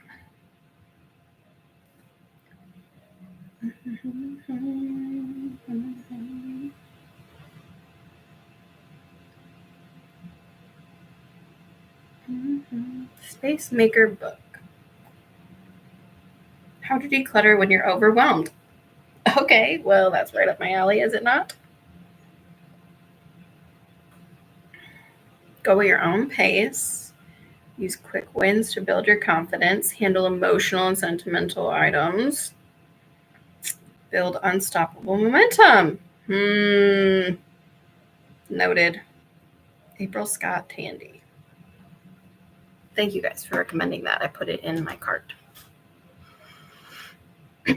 Space Maker book. How to declutter when you're overwhelmed. Okay, well, that's right up my alley, is it not? Go at your own pace. Use quick wins to build your confidence. Handle emotional and sentimental items. Build unstoppable momentum. Noted. April Scott Tandy. Thank you guys for recommending that. I put it in my cart. Where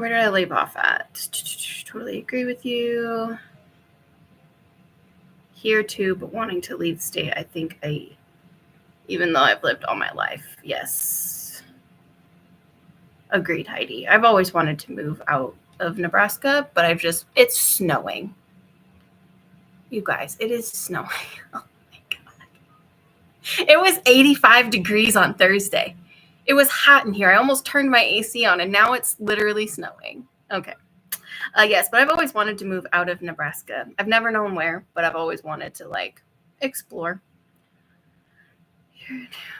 did I leave off at? Totally agree with you. Here too, but wanting to leave the state. I think even though I've lived all my life. Yes. Agreed, Heidi. I've always wanted to move out of Nebraska, but it's snowing. You guys, it is snowing. Oh my God. It was 85 degrees on Thursday. It was hot in here. I almost turned my AC on, and now it's literally snowing. Okay. Yes, but I've always wanted to move out of Nebraska. I've never known where, but I've always wanted to, like, explore.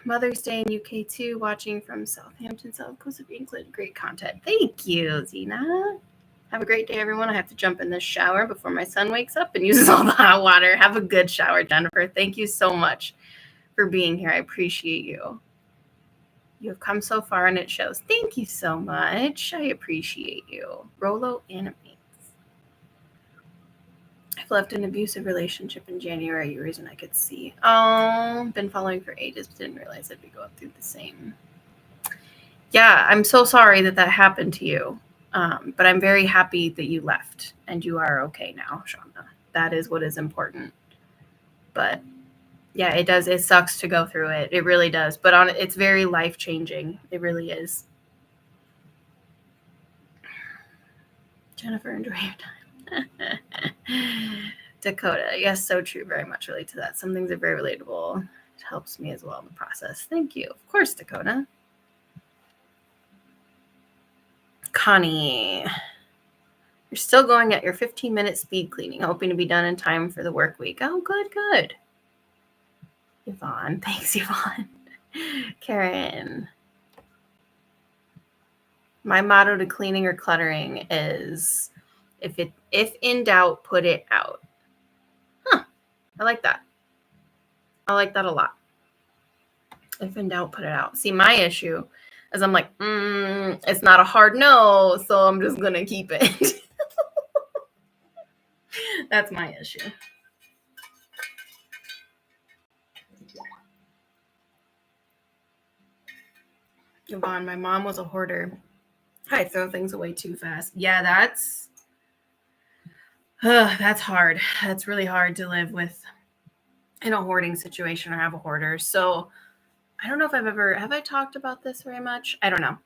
Mother's Day in UK too, watching from Southampton, South Coast of England. Great content. Thank you, Zena. Have a great day, everyone. I have to jump in the shower before my son wakes up and uses all the hot water. Have a good shower, Jennifer. Thank you so much for being here. I appreciate you. You have come so far and it shows. Thank you so much. I appreciate you. Rolo Animates. I've left an abusive relationship in January. Your reason I could see. Oh, been following for ages, but didn't realize I'd be going through the same. Yeah, I'm so sorry that happened to you. But I'm very happy that you left and you are okay now, Shauna. That is what is important. But yeah, it does. It sucks to go through it. It really does. But it's very life-changing. It really is. Jennifer, enjoy your time. Dakota, yes, so true. Very much relate to that. Some things are very relatable. It helps me as well in the process. Thank you. Of course, Dakota. Connie, you're still going at your 15-minute speed cleaning, hoping to be done in time for the work week. Oh, good. Yvonne, thanks, Yvonne. Karen, my motto to cleaning or cluttering is, if in doubt, put it out. Huh, I like that. I like that a lot. If in doubt, put it out. See, my issue is I'm like, it's not a hard no, so I'm just going to keep it. That's my issue. Yvonne, my mom was a hoarder. I throw things away too fast. Yeah, that's hard. That's really hard to live with in a hoarding situation or have a hoarder. So I don't know if have I talked about this very much? I don't know.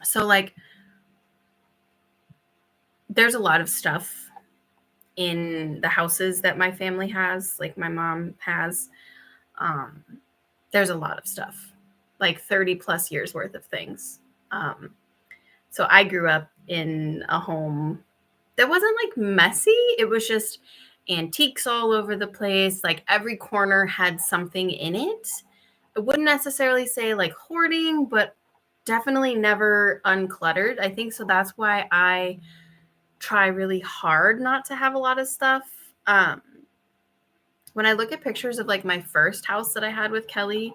So like, there's a lot of stuff in the houses that my family has, like my mom has. There's a lot of stuff, like 30 plus years worth of things. So I grew up in a home that wasn't like messy. It was just antiques all over the place. Like every corner had something in it. I wouldn't necessarily say like hoarding, but definitely never uncluttered. I think so. That's why I try really hard not to have a lot of stuff. When I look at pictures of like my first house that I had with Kelly,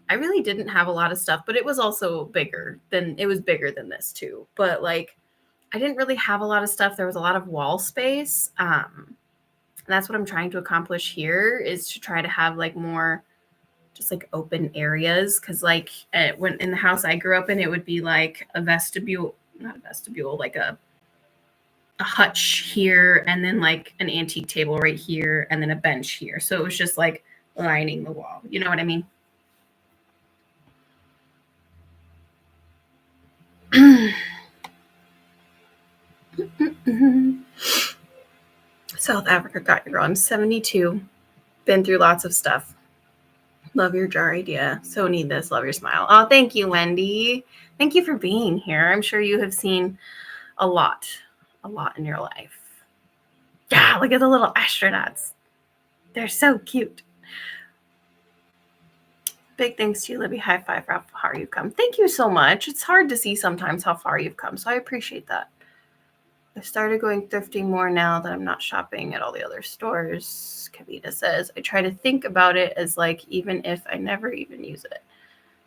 I really didn't have a lot of stuff, but it was also bigger than this too. But like, I didn't really have a lot of stuff. There was a lot of wall space. And that's what I'm trying to accomplish here, is to try to have like more just like open areas. Cause like when in the house I grew up in, it would be like a vestibule, not a vestibule, like a hutch here, and then like an antique table right here, and then a bench here. So it was just like lining the wall. You know what I mean? South Africa got you wrong. 72. Been through lots of stuff. Love your jar idea. So need this. Love your smile. Oh, thank you, Wendy. Thank you for being here. I'm sure you have seen a lot in your life. Yeah, look at the little astronauts. They're so cute. Big thanks to you, Libby. High five for how far you've come. Thank you so much. It's hard to see sometimes how far you've come, so I appreciate that. I've started going thrifting more now that I'm not shopping at all the other stores. Kavita says, I try to think about it as like, even if I never even use it.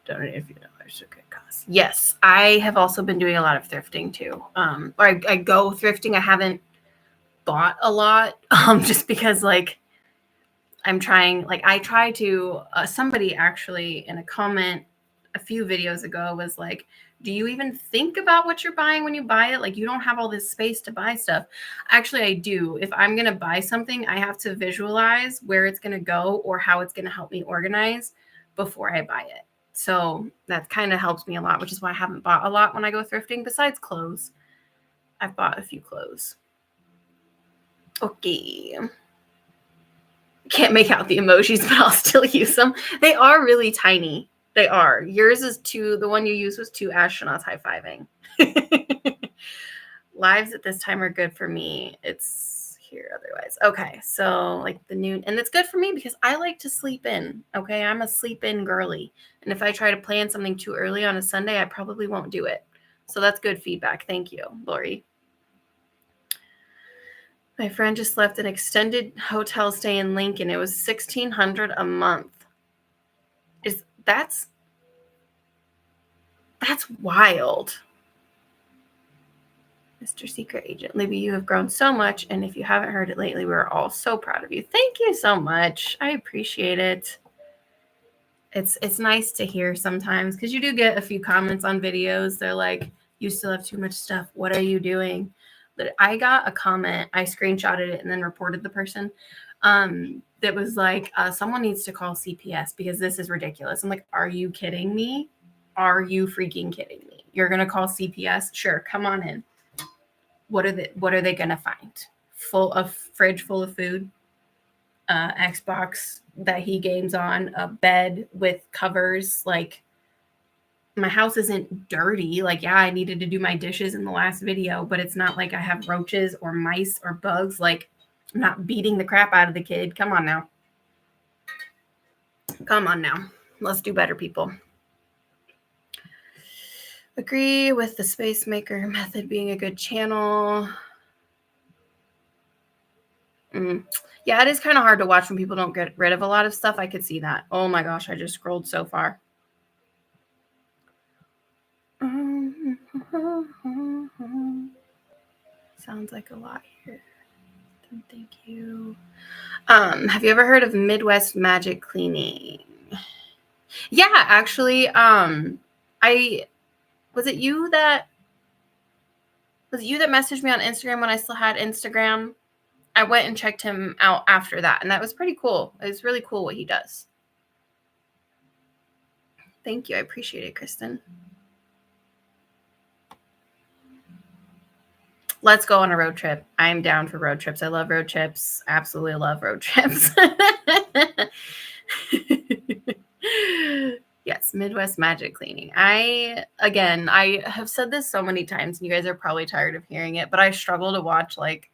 Donate a few dollars to good cause. Yes, I have also been doing a lot of thrifting too. Or I go thrifting. I haven't bought a lot just because like I'm trying, like I try to, somebody actually in a comment a few videos ago was like, do you even think about what you're buying when you buy it? Like you don't have all this space to buy stuff. Actually, I do. If I'm going to buy something, I have to visualize where it's going to go or how it's going to help me organize before I buy it. So that kind of helps me a lot, which is why I haven't bought a lot when I go thrifting besides clothes. I've bought a few clothes. Okay. can't make out the emojis, but I'll still use them. They are really tiny. They are. Yours is two. The one you used was two astronauts high-fiving. Lives at this time are good for me. It's here otherwise. Okay, so like the noon, and it's good for me because I like to sleep in. Okay, I'm a sleep-in girly. And if I try to plan something too early on a Sunday, I probably won't do it. So that's good feedback. Thank you, Lori. My friend just left an extended hotel stay in Lincoln. It was $1,600 a month. That's wild. Mr. Secret Agent. Libby, you have grown so much, and if you haven't heard it lately, we're all so proud of you. Thank you so much. I appreciate it. It's nice to hear sometimes because you do get a few comments on videos. They're like, you still have too much stuff. What are you doing? But I got a comment. I screenshotted it and then reported the person. That was like, someone needs to call CPS because this is ridiculous. I'm like, are you kidding me? Are you freaking kidding me? You're gonna call CPS? Sure, come on in. What are they gonna find? Fridge full of food, Xbox that he games on, a bed with covers. Like, my house isn't dirty. Like, yeah, I needed to do my dishes in the last video, but it's not like I have roaches or mice or bugs. Like, I'm not beating the crap out of the kid. Come on now. Come on now. Let's do better, people. Agree with the Space Maker method being a good channel. Yeah, it is kind of hard to watch when people don't get rid of a lot of stuff. I could see that. Oh my gosh, I just scrolled so far. Sounds like a lot here. Thank you. Have you ever heard of Midwest Magic Cleaning? Yeah, actually, was it you that messaged me on Instagram when I still had Instagram? I went and checked him out after that, and that was pretty cool. It's really cool what he does. Thank you. I appreciate it, Kristen. Let's go on a road trip. I'm down for road trips. I love road trips. Absolutely love road trips. Yes, Midwest Magic Cleaning. I have said this so many times, and you guys are probably tired of hearing it, but I struggle to watch like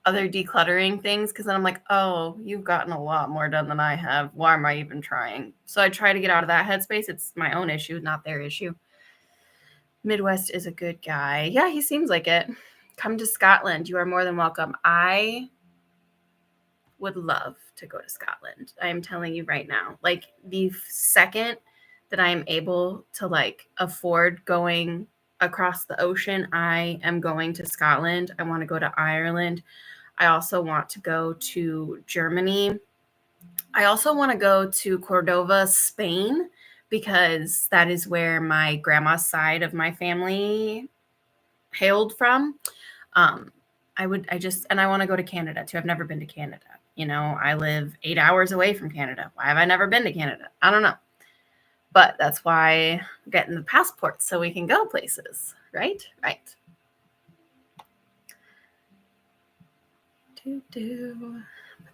other decluttering things because then I'm like, oh, you've gotten a lot more done than I have. Why am I even trying? So I try to get out of that headspace. It's my own issue, not their issue. Midwest is a good guy. Yeah, he seems like it. Come to Scotland. You are more than welcome. I would love to go to Scotland. I'm telling you right now. Like, the second that I'm able to like afford going across the ocean, I am going to Scotland. I want to go to Ireland. I also want to go to Germany. I also want to go to Cordova, Spain, because that is where my grandma's side of my family hailed from. I want to go to Canada too. I've never been to Canada. You know, I live 8 hours away from Canada. Why have I never been to Canada? I don't know. But that's why I'm getting the passport so we can go places, right? Right. The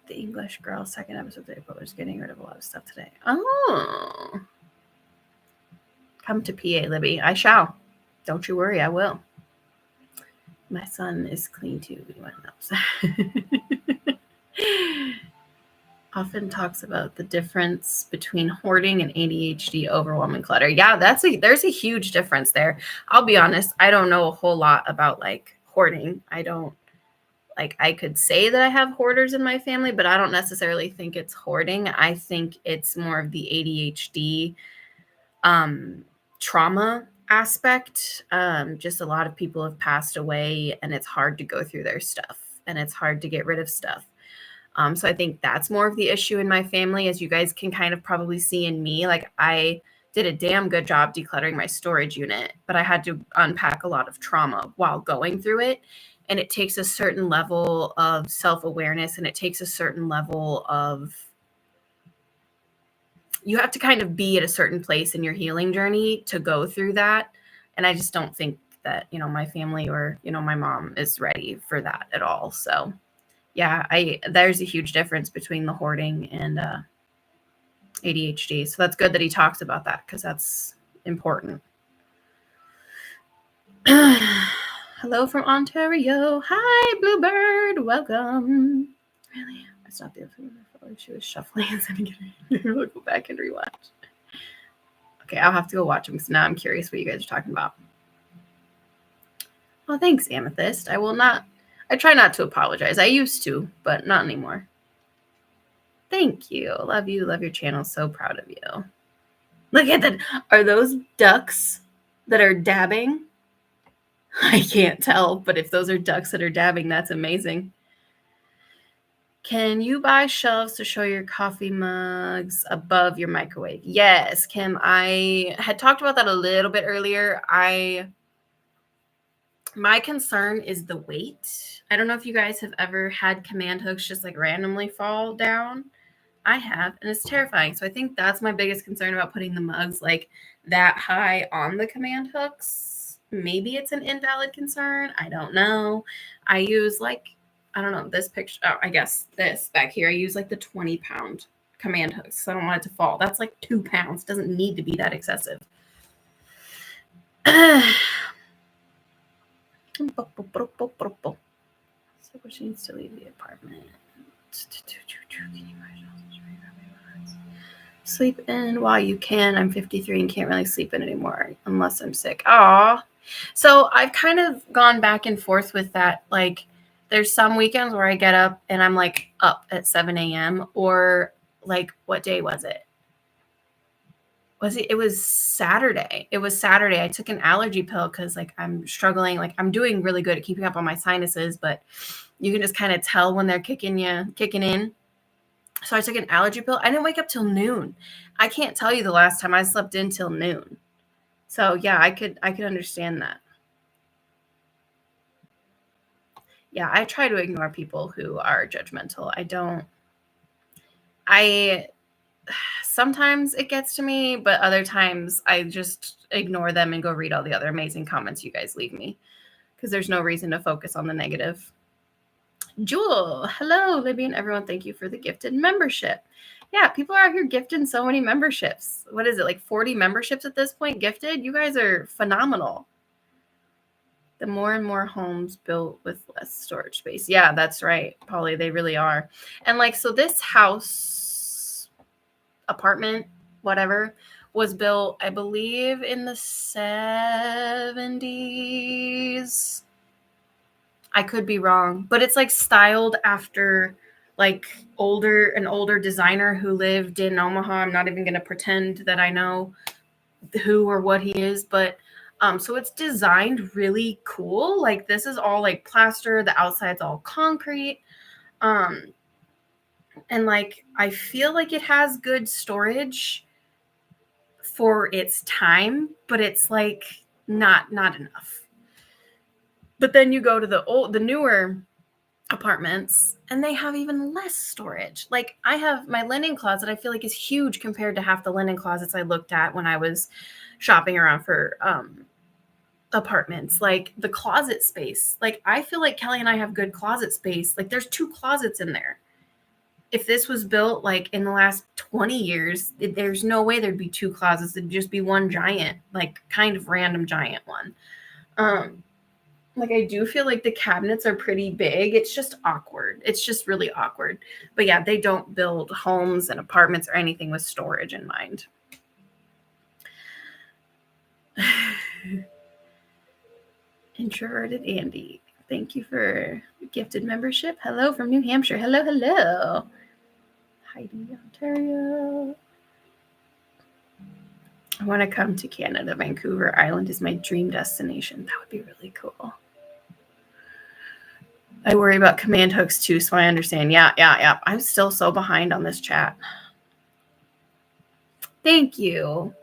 English Girl second episode today, but we're just getting rid of a lot of stuff today. Oh. Come to PA, Libby. I shall. Don't you worry, I will. My son is clean too. Anyone knows. Often talks about the difference between hoarding and ADHD, overwhelm, and clutter. Yeah, there's a huge difference there. I'll be honest, I don't know a whole lot about like hoarding. I could say that I have hoarders in my family, but I don't necessarily think it's hoarding. I think it's more of the ADHD trauma aspect. Just a lot of people have passed away, and it's hard to go through their stuff, and it's hard to get rid of stuff. So I think that's more of the issue in my family, as you guys can kind of probably see in me. Like, I did a damn good job decluttering my storage unit, but I had to unpack a lot of trauma while going through it. And it takes a certain level of self-awareness, and it takes a certain level of, you have to kind of be at a certain place in your healing journey to go through that. And I just don't think that, my family or, my mom is ready for that at all. So yeah, there's a huge difference between the hoarding and ADHD. So that's good that he talks about that because that's important. Hello from Ontario. Hi, Bluebird. Welcome. Really? I stopped the episode. I felt like she was shuffling and sending it. We'll go back and rewatch. Okay, I'll have to go watch them because now I'm curious what you guys are talking about. Well, thanks, Amethyst. I try not to apologize. I used to, but not anymore. Thank you. Love you. Love your channel. So proud of you. Look at that. Are those ducks that are dabbing? I can't tell, but if those are ducks that are dabbing, that's amazing. Can you buy shelves to show your coffee mugs above your microwave? Yes, Kim. I had talked about that a little bit earlier. My concern is the weight. I don't know if you guys have ever had command hooks just like randomly fall down. I have, and it's terrifying. So I think that's my biggest concern about putting the mugs like that high on the command hooks. Maybe it's an invalid concern. I don't know. I use I don't know, this picture. Oh, I guess this back here. I use like the 20-pound command hooks. So I don't want it to fall. That's like 2 pounds. Doesn't need to be that excessive. So she needs to leave the apartment. Sleep in while you can. I'm 53 and can't really sleep in anymore unless I'm sick. Aw. So I've kind of gone back and forth with that. Like there's some weekends where I get up and I'm like up at 7 a.m. or like, what day was it? It was Saturday. It was Saturday. I took an allergy pill because like I'm struggling. Like I'm doing really good at keeping up on my sinuses, but you can just kind of tell when they're kicking in. So I took an allergy pill. I didn't wake up till noon. I can't tell you the last time I slept in till noon. So yeah, I could understand that. Yeah, I try to ignore people who are judgmental. Sometimes it gets to me, but other times I just ignore them and go read all the other amazing comments you guys leave me because there's no reason to focus on the negative. Jewel, hello, Libby and everyone. Thank you for the gifted membership. Yeah, people are out here gifting so many memberships. What is it, like 40 memberships at this point gifted? You guys are phenomenal. The more and more homes built with less storage space. Yeah, that's right, Polly. They really are. And like, so this house, apartment, whatever, was built, I believe, in the 70s. I could be wrong, but it's like styled after like an older designer who lived in Omaha. I'm not even going to pretend that I know who or what he is, but so it's designed really cool. Like this is all like plaster, the outside's all concrete. And like I feel like it has good storage for its time, but it's like not enough. But then you go to the newer apartments and they have even less storage. Like I have my linen closet, I feel like is huge compared to half the linen closets I looked at when I was shopping around for apartments. Like the closet space, like I feel like Kelly and I have good closet space. Like there's 2 closets in there. If this was built like in the last 20 years, there's no way there'd be 2 closets. It'd just be one giant, like kind of random giant one. Like I do feel like the cabinets are pretty big. It's just awkward. It's just really awkward. But yeah, they don't build homes and apartments or anything with storage in mind. Introverted Andy. Thank you for gifted membership. Hello from New Hampshire. Hello. Heidi, Ontario. I want to come to Canada. Vancouver Island is my dream destination. That would be really cool. I worry about command hooks too, so I understand. Yeah. I'm still so behind on this chat. Thank you.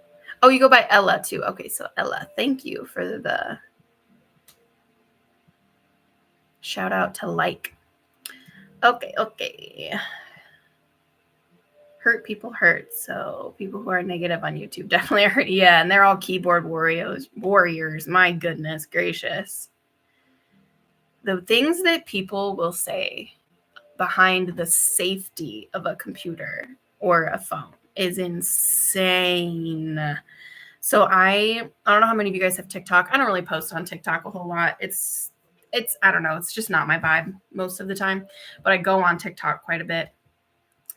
Oh, you go by Ella too. Okay, so Ella, thank you for the shout out to like. Okay. Hurt people hurt. So people who are negative on YouTube definitely are hurt. Yeah, and they're all keyboard warriors. My goodness gracious. The things that people will say behind the safety of a computer or a phone is insane. So I don't know how many of you guys have TikTok. I don't really post on TikTok a whole lot. It's I don't know, it's just not my vibe most of the time, but I go on TikTok quite a bit.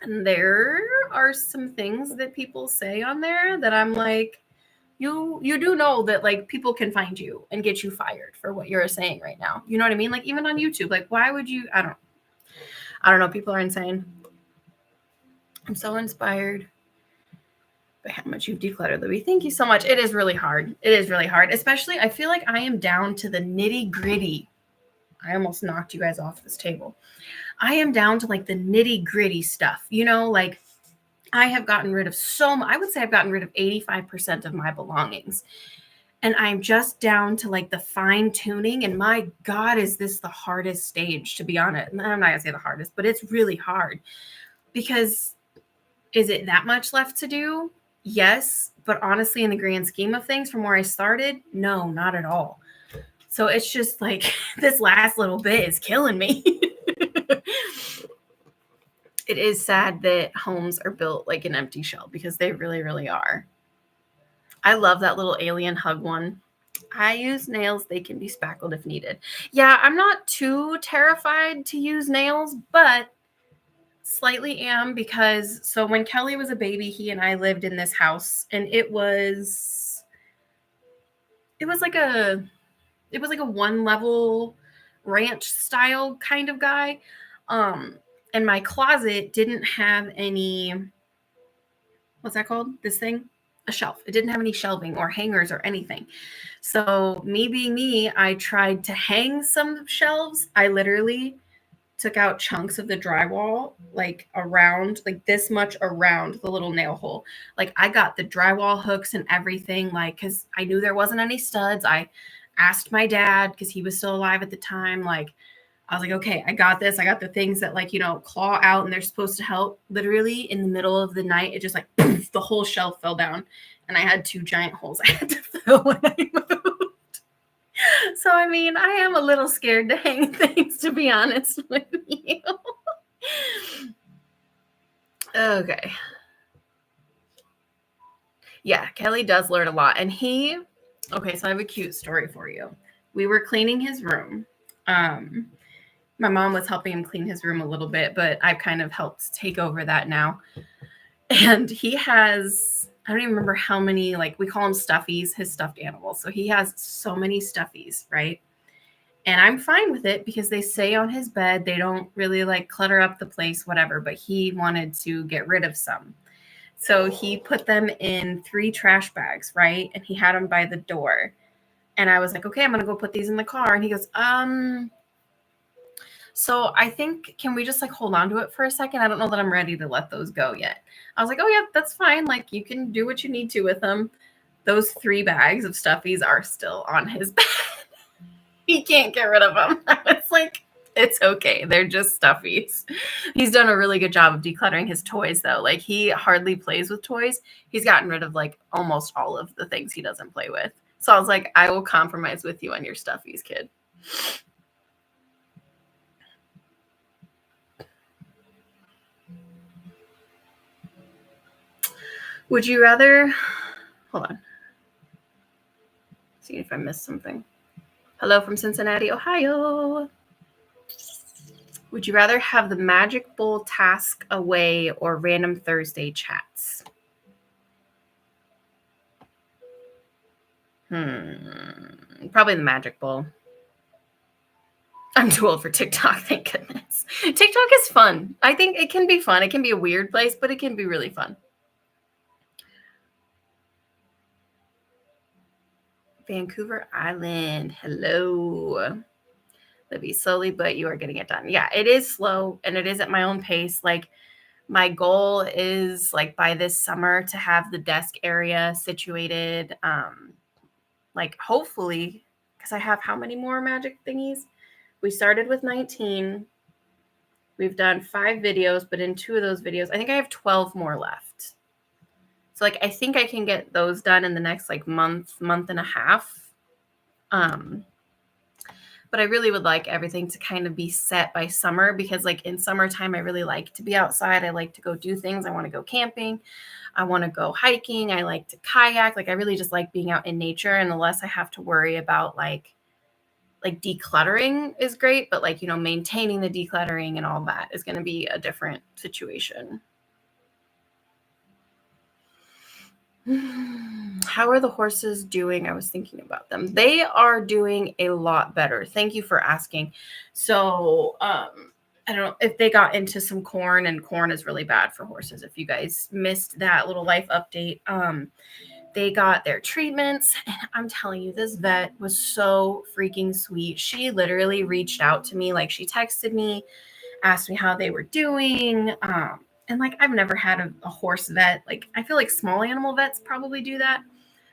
And there are some things that people say on there that I'm like, you do know that like people can find you and get you fired for what you're saying right now. You know what I mean? Like even on YouTube, like why would you? I don't know. People are insane. I'm so inspired by how much you've decluttered, Louie. Thank you so much. It is really hard. It is really hard. Especially, I feel like I am down to the nitty gritty. I almost knocked you guys off this table. I am down to like the nitty gritty stuff. You know, like I have gotten rid of I would say I've gotten rid of 85% of my belongings. And I'm just down to like the fine tuning. And my God, is this the hardest stage, to be honest? I'm not going to say the hardest, but it's really hard because is it that much left to do? Yes. But honestly, in the grand scheme of things, from where I started, no, not at all. So it's just like this last little bit is killing me. It is sad that homes are built like an empty shell because they really, really are. I love that little alien hug one. I use nails. They can be spackled if needed. Yeah, I'm not too terrified to use nails, but slightly am because so when Kelly was a baby, he and I lived in this house and it was like a one level ranch style kind of guy. And my closet didn't have any, what's that called? This thing? A shelf. It didn't have any shelving or hangers or anything. So me being me, I tried to hang some shelves. I literally took out chunks of the drywall, like around, like this much around the little nail hole. Like I got the drywall hooks and everything, like, because I knew there wasn't any studs. I asked my dad, because he was still alive at the time, like, I was like, okay, I got this. I got the things that like, claw out and they're supposed to help. Literally in the middle of the night, it just like, poof, the whole shelf fell down. And I had 2 giant holes I had to fill when I moved. So, I mean, I am a little scared to hang things, to be honest with you. Okay. Yeah, Kelly does learn a lot. And okay, so I have a cute story for you. We were cleaning his room. My mom was helping him clean his room a little bit, but I've kind of helped take over that now. And he has, I don't even remember how many, like we call them stuffies, his stuffed animals. So he has so many stuffies, right? And I'm fine with it because they stay on his bed. They don't really like clutter up the place, whatever, but he wanted to get rid of some. So he put them in 3 trash bags, right? And he had them by the door. And I was like, okay, I'm going to go put these in the car. And he goes, so I think, can we just like hold on to it for a second? I don't know that I'm ready to let those go yet. I was like, oh yeah, that's fine. Like you can do what you need to with them. Those 3 bags of stuffies are still on his bed. He can't get rid of them. It's like, it's okay. They're just stuffies. He's done a really good job of decluttering his toys though. Like he hardly plays with toys. He's gotten rid of like almost all of the things he doesn't play with. So I was like, I will compromise with you on your stuffies, kid. Would you rather, hold on. See if I missed something. Hello from Cincinnati, Ohio. Would you rather have the Magic Bowl task away or random Thursday chats? Probably the Magic Bowl. I'm too old for TikTok, thank goodness. TikTok is fun. I think it can be fun. It can be a weird place, but it can be really fun. Vancouver Island. Hello. Libby, slowly, but you are getting it done. Yeah, it is slow and it is at my own pace. Like my goal is like by this summer to have the desk area situated. Like hopefully, because I have how many more magic thingies? We started with 19. We've done 5 videos, but in 2 of those videos, I think I have 12 more left. So like, I think I can get those done in the next like month and a half. But I really would like everything to kind of be set by summer, because like in summertime, I really like to be outside. I like to go do things. I want to go camping. I want to go hiking. I like to kayak. Like I really just like being out in nature. And the less I have to worry about like decluttering is great, but like, maintaining the decluttering and all that is going to be a different situation. How are the horses doing? I was thinking about them. They are doing a lot better. Thank you for asking. So, I don't know if they got into some corn, and corn is really bad for horses. If you guys missed that little life update, they got their treatments. And I'm telling you, this vet was so freaking sweet. She literally reached out to me. Like she texted me, asked me how they were doing. And like, I've never had a horse vet. Like, I feel like small animal vets probably do that,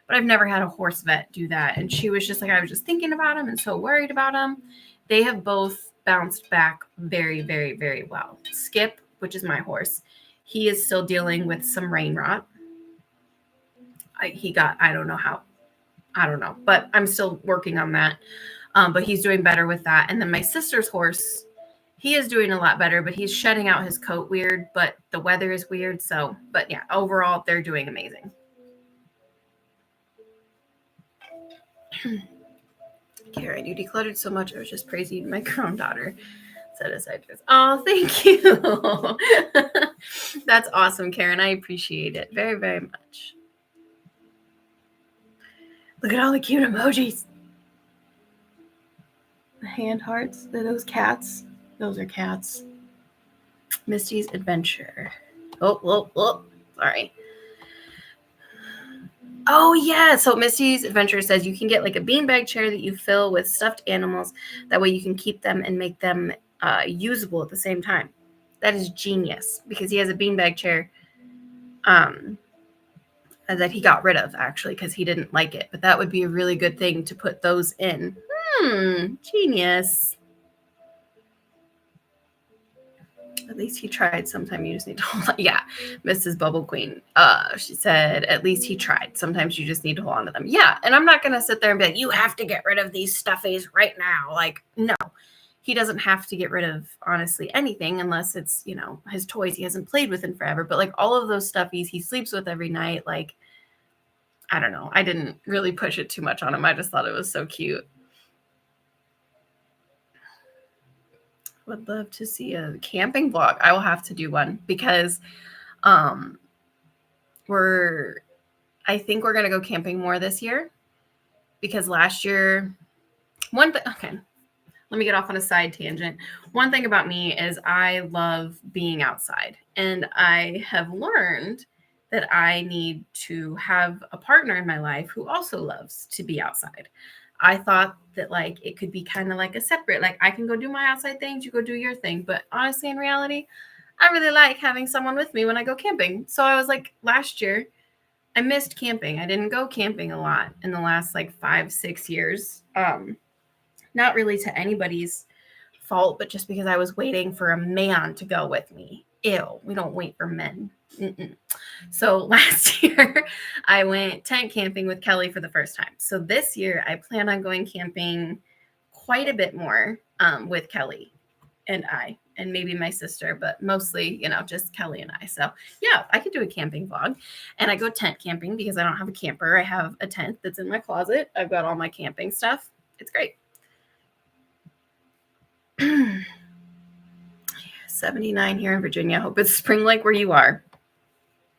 but I've never had a horse vet do that. And she was just like, I was just thinking about him and so worried about him. They have both bounced back very, very, very well. Skip, which is my horse, he is still dealing with some rain rot. I don't know, but I'm still working on that. But he's doing better with that. And then my sister's horse, he is doing a lot better, but he's shedding out his coat weird, but the weather is weird. So, but yeah, overall, they're doing amazing. Karen, you decluttered so much. I was just praising my grown daughter. Set aside. Oh, thank you. That's awesome, Karen. I appreciate it very, very much. Look at all the cute emojis. The hand hearts. Are those cats? Those are cats. Misty's Adventure. Oh, sorry. Oh, yeah. So Misty's Adventure says you can get like a beanbag chair that you fill with stuffed animals. That way you can keep them and make them usable at the same time. That is genius, because he has a beanbag chair that he got rid of, actually, because he didn't like it. But that would be a really good thing to put those in. Genius. At least he tried. Sometimes you just need to hold on. Yeah, Mrs. Bubble Queen. She said, at least he tried. Sometimes you just need to hold on to them. Yeah, and I'm not going to sit there and be like, you have to get rid of these stuffies right now. Like, no. He doesn't have to get rid of, honestly, anything unless it's, his toys he hasn't played with in forever. But, like, all of those stuffies he sleeps with every night, like, I don't know. I didn't really push it too much on him. I just thought it was so cute. Would love to see a camping vlog. I will have to do one, because I think we're going to go camping more this year, because last year, okay, let me get off on a side tangent. One thing about me is I love being outside, and I have learned that I need to have a partner in my life who also loves to be outside. I thought that like it could be kind of like a separate, like I can go do my outside things, you go do your thing. But honestly, in reality, I really like having someone with me when I go camping. So I was like, last year, I missed camping. I didn't go camping a lot in the last like 5-6 years. Not really to anybody's fault, but just because I was waiting for a man to go with me. Ew, we don't wait for men. So last year I went tent camping with Kelly for the first time. So this year I plan on going camping quite a bit more with Kelly and I, and maybe my sister, but mostly, just Kelly and I. So yeah, I could do a camping vlog. And I go tent camping because I don't have a camper. I have a tent that's in my closet. I've got all my camping stuff. It's great. 79 here in Virginia. Hope it's spring like where you are.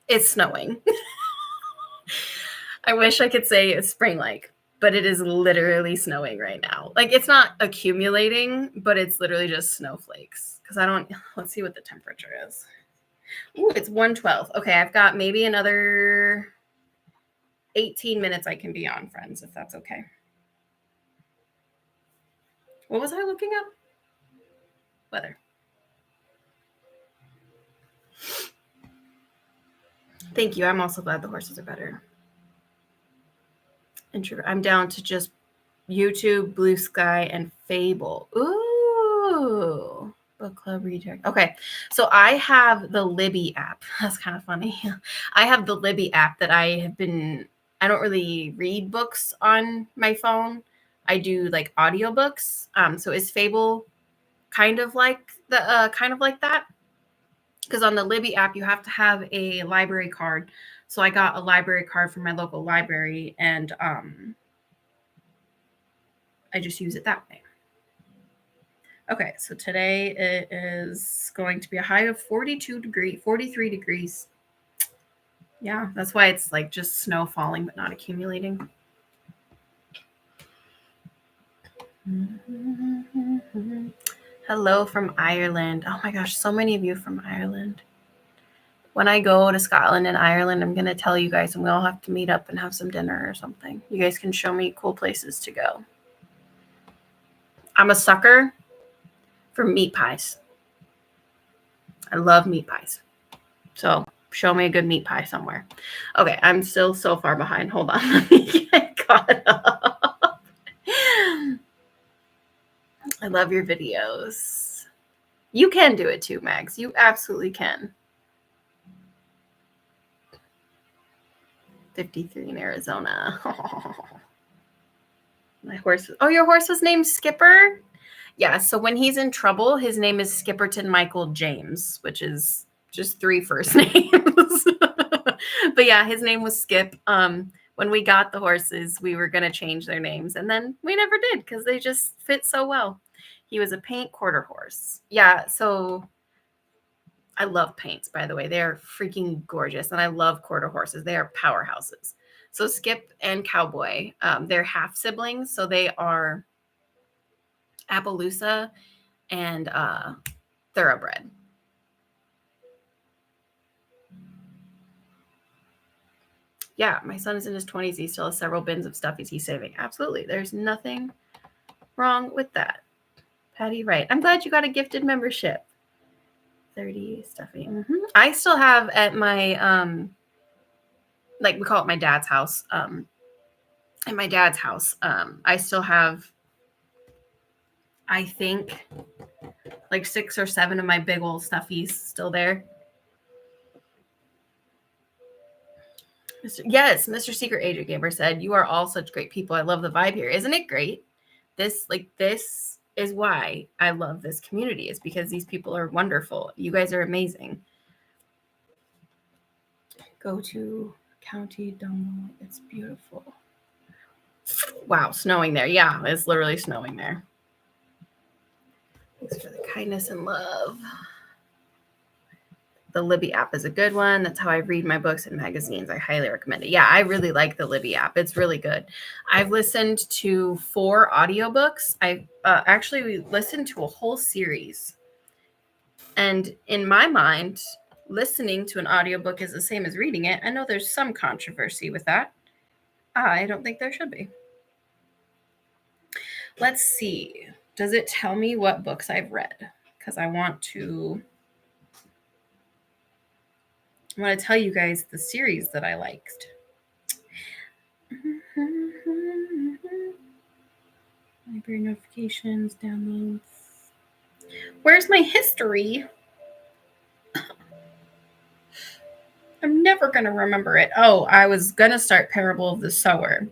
It's snowing. I wish I could say it's spring like, but it is literally snowing right now. Like it's not accumulating, but it's literally just snowflakes. Let's see what the temperature is. Ooh, it's 112. Okay, I've got maybe another 18 minutes I can be on, friends, if that's okay. What was I looking up? Weather. Thank you. I'm also glad the horses are better. I'm down to just YouTube, Blue Sky, and Fable. Ooh, book club redirect. Okay, so I have the Libby app. That's kind of funny. I have the Libby app that I don't really read books on my phone. I do like audiobooks. So is Fable kind of like that? Because on the Libby app, you have to have a library card. So I got a library card from my local library, and I just use it that way. Okay, so today it is going to be a high of 43 degrees. Yeah, that's why it's like just snow falling but not accumulating. Hello from Ireland. Oh my gosh, so many of you from Ireland. When I go to Scotland and Ireland, I'm going to tell you guys, and we all have to meet up and have some dinner or something. You guys can show me cool places to go. I'm a sucker for meat pies. I love meat pies. So show me a good meat pie somewhere. Okay, I'm still so far behind. Hold on. Let me get caught up. I love your videos. You can do it too, Mags. You absolutely can. 53 in Arizona. My horse. Oh, your horse was named Skipper? Yeah, so when he's in trouble, his name is Skipperton Michael James, which is just 3 first names. But yeah, his name was Skip. When we got the horses, we were going to change their names, and then we never did because they just fit so well. He was a paint quarter horse. Yeah, so I love paints, by the way. They're freaking gorgeous, and I love quarter horses. They are powerhouses. So Skip and Cowboy, they're half siblings, so they are Appaloosa and Thoroughbred. Yeah, my son is in his 20s. He still has several bins of stuff he's saving. Absolutely. There's nothing wrong with that. Patty, right. I'm glad you got a gifted membership. 30 stuffing. Mm-hmm. I still have at my, like we call it my dad's house. At my dad's house, I still have, I think, like 6 or 7 of my big old stuffies still there. Yes, Mr. Secret Agent Gamer said, "You are all such great people. I love the vibe here. Isn't it great? This is why I love this community, is because these people are wonderful. You guys are amazing." Go to County Domo. It's beautiful. Wow, snowing there. Yeah, it's literally snowing there. Thanks for the kindness and love. The Libby app is a good one. That's how I read my books and magazines. I highly recommend it. Yeah, I really like the Libby app. It's really good. I've listened to 4 audiobooks. I actually listened to a whole series. And in my mind, listening to an audiobook is the same as reading it. I know there's some controversy with that. I don't think there should be. Let's see. Does it tell me what books I've read? Because I want to tell you guys the series that I liked. Library notifications, downloads. Where's my history? I'm never going to remember it. Oh, I was going to start Parable of the Sower.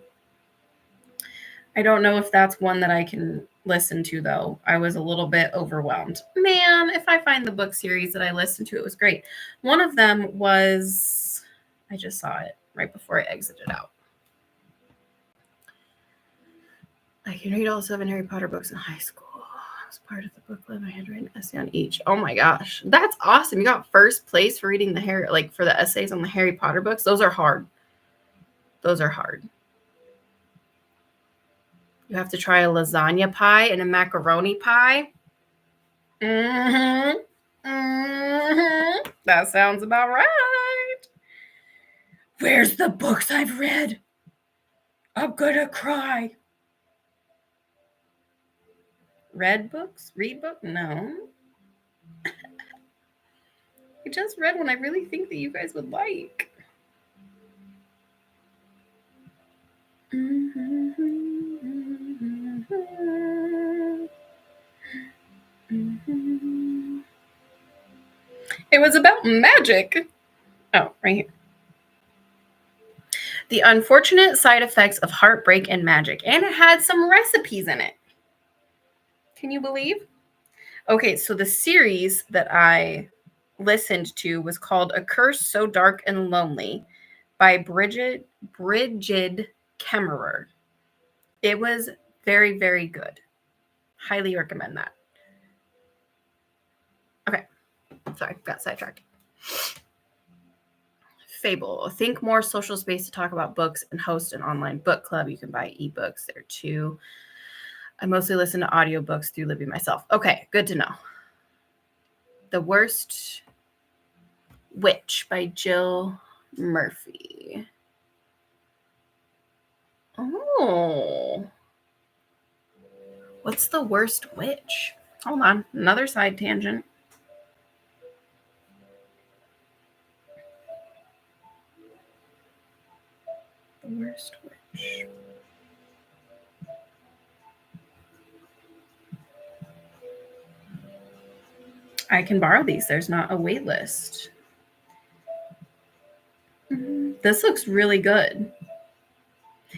I don't know if that's one that I can listen to, though. I was a little bit overwhelmed. Man, if I find the book series that I listened to, it was great. One of them was, I just saw it right before I exited out. I can read all 7 Harry Potter books in high school. As part of the book club, I had to write an essay on each. Oh my gosh, that's awesome! You got first place for reading for the essays on the Harry Potter books. Those are hard. Those are hard. You have to try a lasagna pie and a macaroni pie. Mm-hmm. Mm-hmm. That sounds about right. Where's the books I've read? I'm gonna cry. Read books? Read book? No. I just read one I really think that you guys would like. It was about magic. Oh, right here. The Unfortunate Side Effects of Heartbreak and Magic. And it had some recipes in it. Can you believe? Okay, so the series that I listened to was called A Curse So Dark and Lonely by Bridget Kemmerer. It was very, very good. Highly recommend that. Okay. Sorry, got sidetracked. Fable. Think more social space to talk about books and host an online book club. You can buy ebooks there too. I mostly listen to audiobooks through Libby myself. Okay, good to know. The Worst Witch by Jill Murphy. Oh. What's The Worst Witch? Hold on. Another side tangent. The Worst Witch. I can borrow these. There's not a wait list. This looks really good.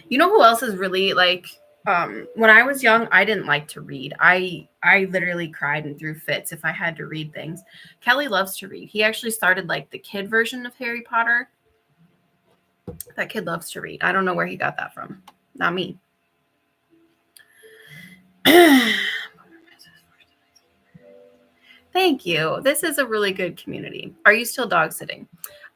You know who else is really like, when I was young, I didn't like to read. I literally cried and threw fits if I had to read things. Kelly loves to read. He actually started like the kid version of Harry Potter. That kid loves to read. I don't know where he got that from. Not me. Thank you. This is a really good community. Are you still dog sitting?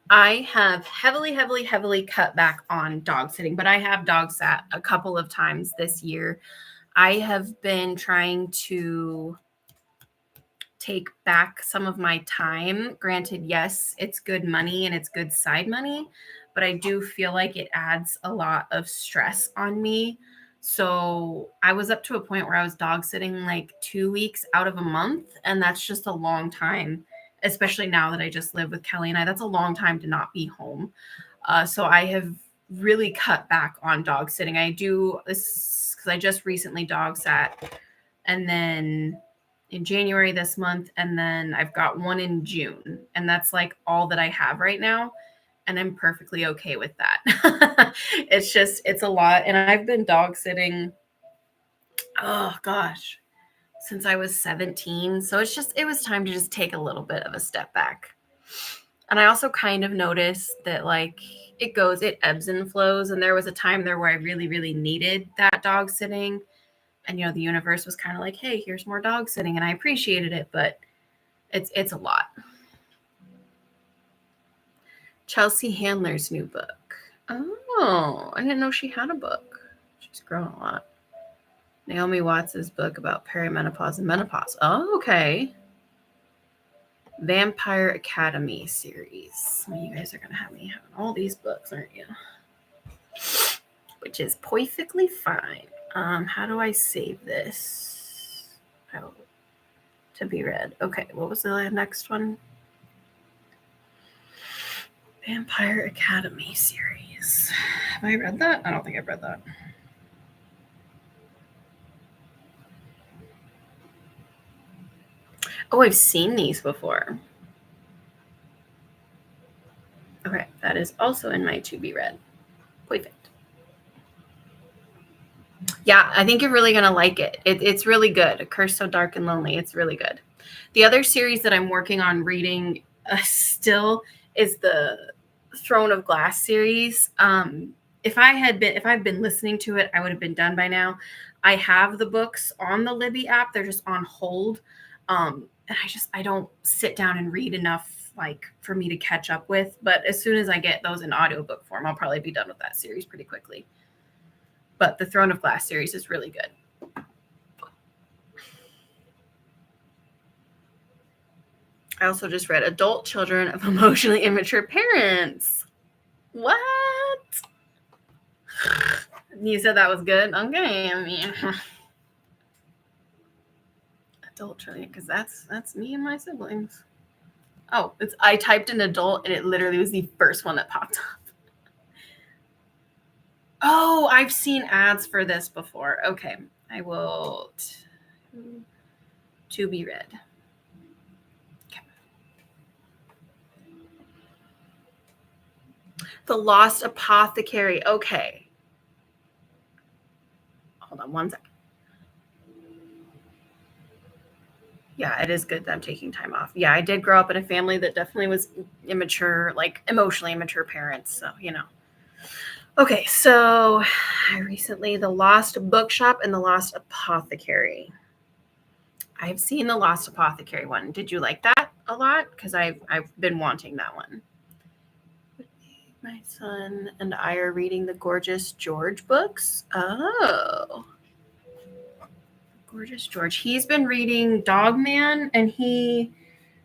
I have heavily cut back on dog sitting, but I have dog sat a couple of times this year. I have been trying to take back some of my time. Granted, yes, it's good money and it's good side money, but I do feel like it adds a lot of stress on me. So I was up to a point where I was dog sitting like 2 weeks out of a month, and that's just a long time, especially now that I just live with Kelly and I. That's a long time to not be home. So I have really cut back on dog sitting. I do this because I just recently dog sat, and then in January this month, and then I've got one in June, and that's like all that I have right now, and I'm perfectly okay with that. It's a lot, and I've been dog sitting, oh gosh, since I was 17, so it was time to just take a little bit of a step back. And I also kind of noticed that like it ebbs and flows, and there was a time there where I really needed that dog sitting. And, the universe was kind of like, hey, here's more dog sitting. And I appreciated it, but it's a lot. Chelsea Handler's new book. Oh, I didn't know she had a book. She's grown a lot. Naomi Watts' book about perimenopause and menopause. Oh, okay. Vampire Academy series. Well, you guys are going to have me having all these books, aren't you? Which is perfectly fine. How do I save this? Oh, to be read. Okay, what was the next one? Vampire Academy series. Have I read that? I don't think I've read that. Oh, I've seen these before. Okay, that is also in my to be read. Perfect. Yeah, I think you're really going to like it. It's really good. A Curse So Dark and Lonely. It's really good. The other series that I'm working on reading still is the Throne of Glass series. If I've been listening to it, I would have been done by now. I have the books on the Libby app. They're just on hold. And I don't sit down and read enough like for me to catch up with. But as soon as I get those in audiobook form, I'll probably be done with that series pretty quickly. But the Throne of Glass series is really good. I also just read Adult Children of Emotionally Immature Parents. What? You said that was good? Okay. I mean, adult children, because that's me and my siblings. Oh, I typed in adult, and it literally was the first one that popped up. Oh, I've seen ads for this before. Okay, I will to be read. The Lost Apothecary. Okay. Hold on one second. Yeah, it is good that I'm taking time off. Yeah, I did grow up in a family that definitely was immature, like emotionally immature parents. So, Okay, so I recently The Lost Bookshop and The Lost Apothecary. I've seen The Lost Apothecary one. Did you like that a lot? Because I've been wanting that one. My son and I are reading the Gorgeous George books. Oh. Gorgeous George. He's been reading Dogman, and he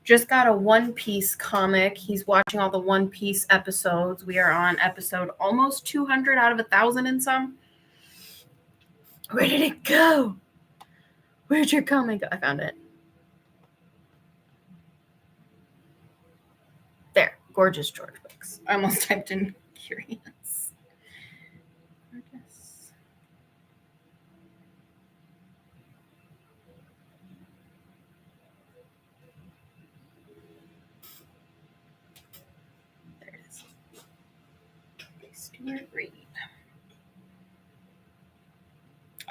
just got a One Piece comic. He's watching all the One Piece episodes. We are on episode almost 200 out of 1,000 and some. Where did it go? Where'd your comic go? I found it. There. Gorgeous George books. I almost typed in curious. Gorgeous. There it is. Stuart Reed.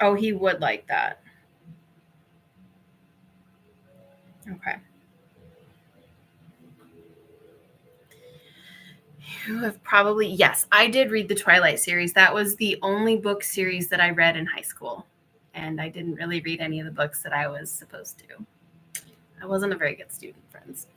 Oh, he would like that. Okay. You have probably, yes, I did read the Twilight series. That was the only book series that I read in high school. And I didn't really read any of the books that I was supposed to. I wasn't a very good student, friends.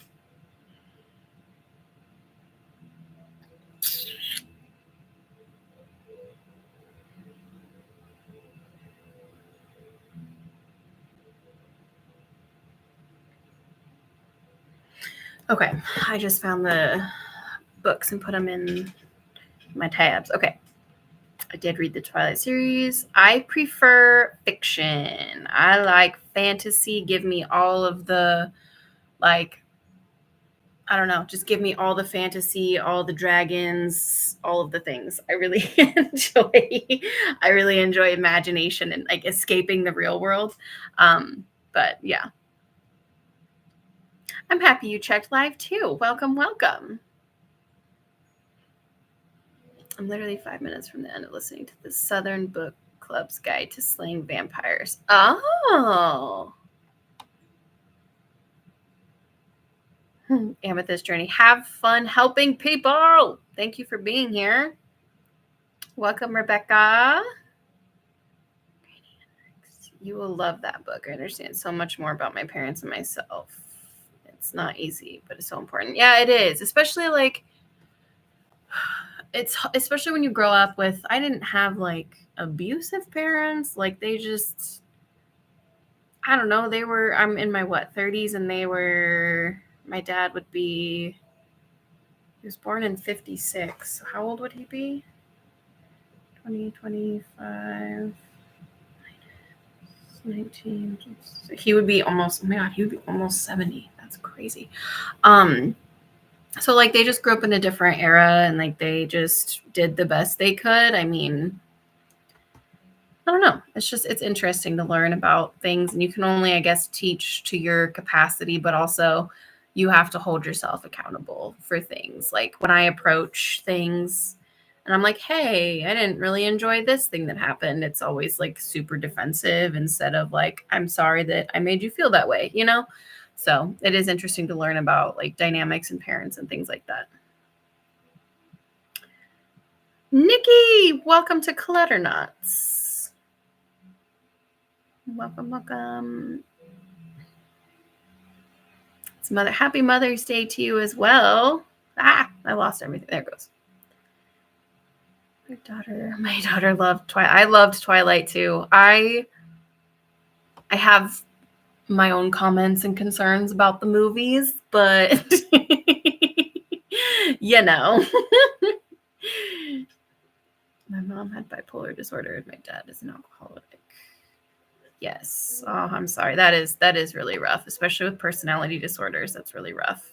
Okay, I just found the books and put them in my tabs. Okay, I did read the Twilight series. I prefer fiction. I like fantasy. Give me all of the, like, I don't know, just give me all the fantasy, all the dragons, all of the things. I really enjoy imagination and like escaping the real world. But yeah. I'm happy you checked live too. Welcome, welcome. I'm literally 5 minutes from the end of listening to the Southern Book Club's Guide to Slaying Vampires. Oh. Amethyst Journey. Have fun helping people. Thank you for being here. Welcome, Rebecca. You will love that book. I understand so much more about my parents and myself. It's not easy, but it's so important. Yeah, it is. Especially like, it's especially when you grow up with, I didn't have like abusive parents. Like they just, I don't know. I'm in my 30s and my dad would be, he was born in 56. So how old would he be? 20, 25. 19. He would be almost, oh my God, he would be almost 70. That's crazy. So like they just grew up in a different era and like they just did the best they could. I mean, I don't know. It's interesting to learn about things, and you can only, I guess, teach to your capacity, but also you have to hold yourself accountable for things. Like when I approach things and I'm like, hey, I didn't really enjoy this thing that happened. It's always like super defensive instead of like, I'm sorry that I made you feel that way, So it is interesting to learn about like dynamics and parents and things like that. Nikki, welcome to Clutternauts. Welcome. It's Happy Mother's Day to you as well. I lost everything. There it goes. My daughter loved Twilight. I loved Twilight too. I have my own comments and concerns about the movies, but My mom had bipolar disorder and my dad is an alcoholic. Yes. Oh, I'm sorry. That is really rough, especially with personality disorders. That's really rough.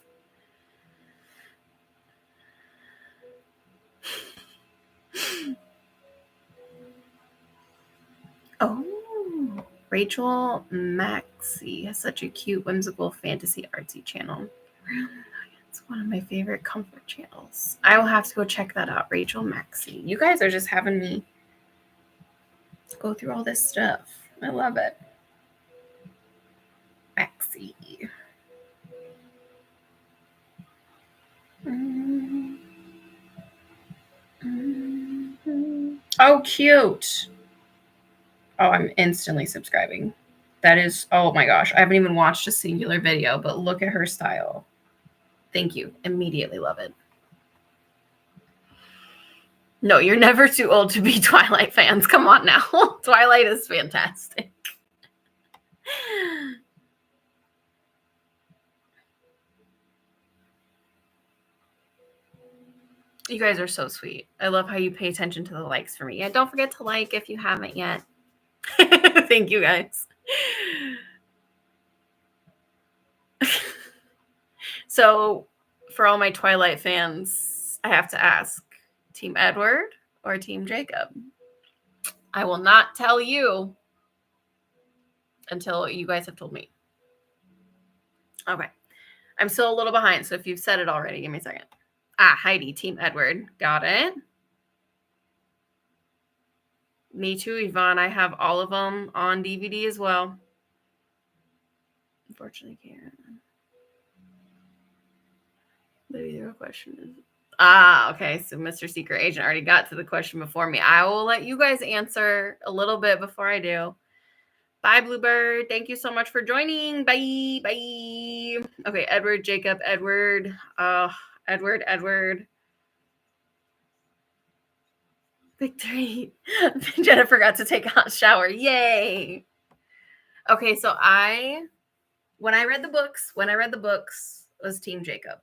Oh, Rachel Maxey has such a cute, whimsical fantasy artsy channel. One of my favorite comfort channels. I will have to go check that out. Rachel Maxey. You guys are just having me go through all this stuff. I love it. Maxey. Oh, cute. Oh, I'm instantly subscribing. That is, oh my gosh. I haven't even watched a singular video, but look at her style. Thank you. Immediately love it. No, you're never too old to be Twilight fans. Come on now. Twilight is fantastic. You guys are so sweet. I love how you pay attention to the likes for me. And don't forget to like if you haven't yet. Thank you, guys. So, for all my Twilight fans, I have to ask, Team Edward or Team Jacob? I will not tell you until you guys have told me. Okay. I'm still a little behind, so if you've said it already, give me a second. Heidi, Team Edward. Got it. Me too, Yvonne. I have all of them on DVD as well. Unfortunately, can't. The real question is... okay. So Mr. Secret Agent already got to the question before me. I will let you guys answer a little bit before I do. Bye, Bluebird. Thank you so much for joining. Bye. Bye. Okay, Edward, Jacob, Edward. Edward. Victory. Jennifer got to take a hot shower. Yay. Okay, so when I read the books, was Team Jacob.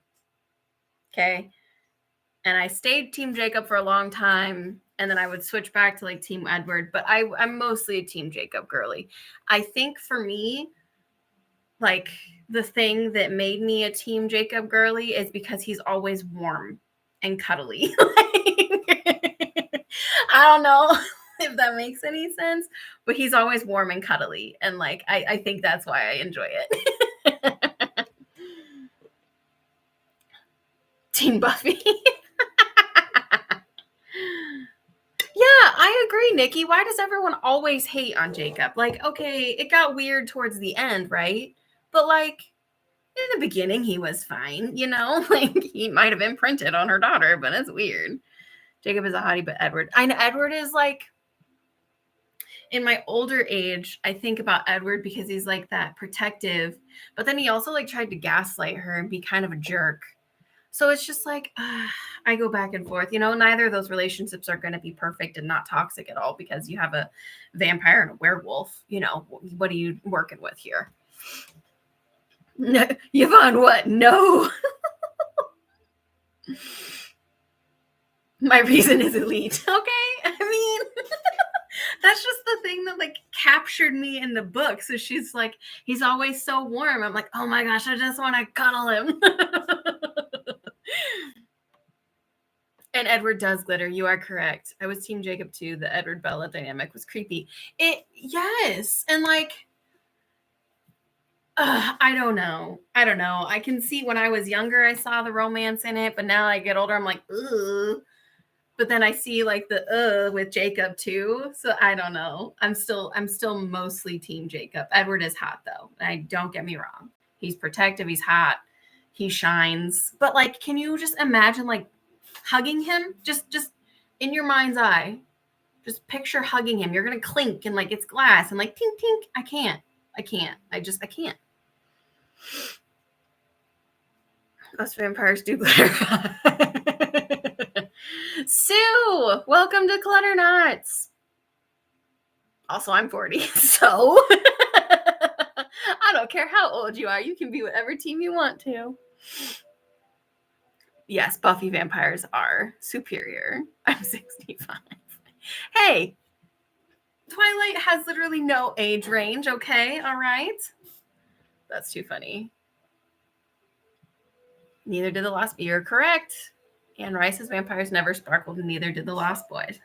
Okay. And I stayed Team Jacob for a long time. And then I would switch back to like Team Edward. But I'm mostly a Team Jacob girly. I think for me, like the thing that made me a Team Jacob girly is because he's always warm and cuddly. I don't know if that makes any sense, but he's always warm and cuddly. And like, I think that's why I enjoy it. Team Buffy. Yeah, I agree, Nikki. Why does everyone always hate on Jacob? Like, okay, it got weird towards the end, right? But like in the beginning, he was fine, you know? Like he might have imprinted on her daughter, but it's weird. Jacob is a hottie, but Edward. I know Edward is like, in my older age, I think about Edward because he's like that protective, but then he also like tried to gaslight her and be kind of a jerk. So it's just like, I go back and forth. You know, neither of those relationships are going to be perfect and not toxic at all because you have a vampire and a werewolf. You know, what are you working with here? No, Yvonne, what? No. My reason is elite. Okay. I mean, that's just the thing that like captured me in the book. So she's like, he's always so warm. I'm like, oh my gosh, I just want to cuddle him. And Edward does glitter. You are correct. I was Team Jacob too. The Edward Bella dynamic was creepy. Yes. And like, I don't know. I can see when I was younger, I saw the romance in it, but now I get older, I'm like, ugh. But then I see like the with Jacob too. So I don't know. I'm still mostly Team Jacob. Edward is hot though. Don't get me wrong. He's protective. He's hot. He shines. But like, can you just imagine like hugging him? Just in your mind's eye. Just picture hugging him. You're gonna clink and like it's glass and like tink tink. I can't. I can't. Us vampires do glitter. Sue, welcome to Clutternauts. Also, I'm 40, so I don't care how old you are. You can be whatever team you want to. Yes, Buffy vampires are superior. I'm 65. Hey, Twilight has literally no age range, okay? All right? That's too funny. Neither did the Lost Boys. You're correct. Anne Rice's vampires never sparkled, and neither did the Lost Boys.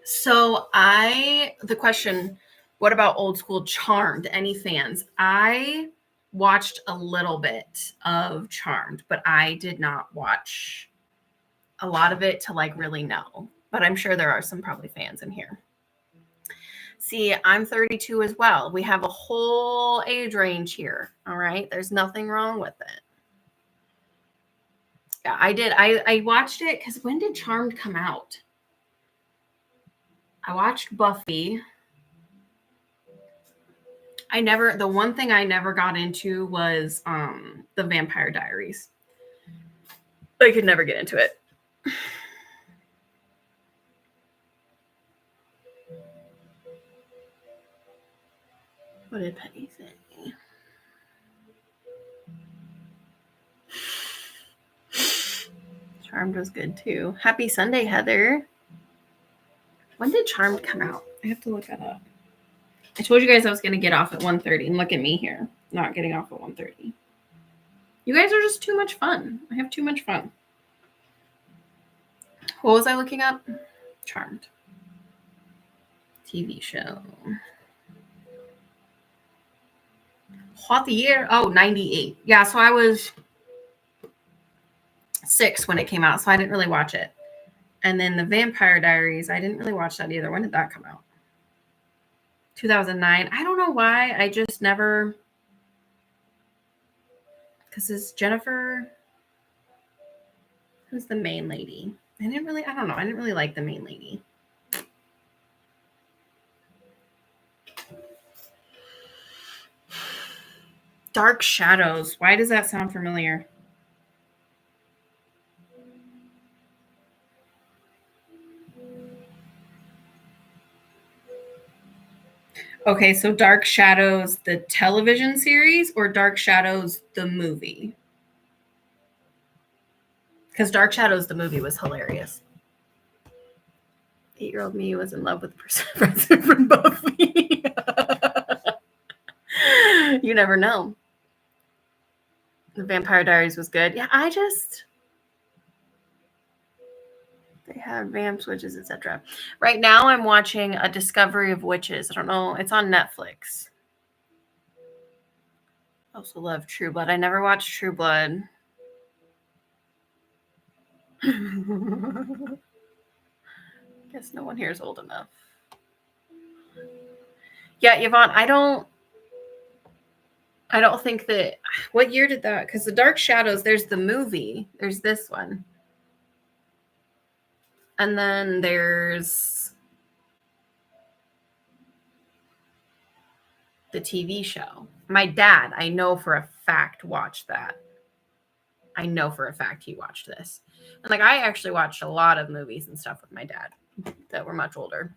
So the question, what about old school Charmed? Any fans? I watched a little bit of Charmed, but I did not watch a lot of it to like really know. But I'm sure there are some probably fans in here. See, I'm 32 as well. We have a whole age range here. All right. There's nothing wrong with it. Yeah, I did. I watched it because when did Charmed come out? I watched Buffy. The one thing I never got into was the Vampire Diaries. I could never get into it. What did Penny say? Charmed was good too. Happy Sunday, Heather. When did Charmed come out? I have to look that up. I told you guys I was going to get off at 1:30, and look at me here, not getting off at 1:30. You guys are just too much fun. I have too much fun. What was I looking up? Charmed. TV show. What the year? Oh, 98. Yeah, so I was 6 when it came out, so I didn't really watch it. And then the Vampire Diaries, I didn't really watch that either. When did that come out? 2009. I don't know why. I just never... Because it's Jennifer... Who's the main lady? I don't know. I didn't really like the main lady. Dark Shadows. Why does that sound familiar? Okay, so Dark Shadows, the television series, or Dark Shadows, the movie? Because Dark Shadows, the movie, was hilarious. 8-year-old me was in love with the person from Buffy. You never know. The Vampire Diaries was good. Yeah, they had vamps, witches, etc. Right now, I'm watching A Discovery of Witches. I don't know. It's on Netflix. I also love True Blood. I never watched True Blood. Guess no one here is old enough. Yeah, Yvonne, I don't think that... What year did that? Because the Dark Shadows, there's the movie. There's this one. And then there's the TV show. My dad, I know for a fact, watched that. I know for a fact he watched this. And like, I actually watched a lot of movies and stuff with my dad that were much older.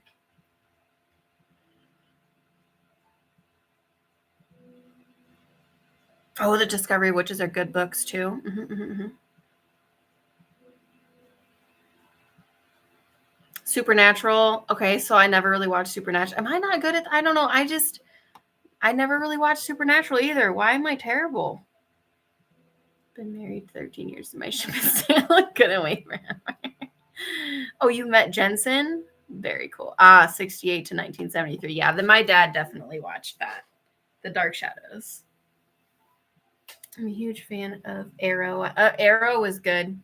Oh, The Discovery of Witches are good books too. Supernatural. Okay, so I never really watched Supernatural. Am I not good at... I don't know. I never really watched Supernatural either. Why am I terrible? Been married 13 years to my ship. Couldn't wait for him. Oh, you met Jensen? Very cool. 68 to 1973. Yeah, then my dad definitely watched that. The Dark Shadows. I'm a huge fan of Arrow. Arrow was good.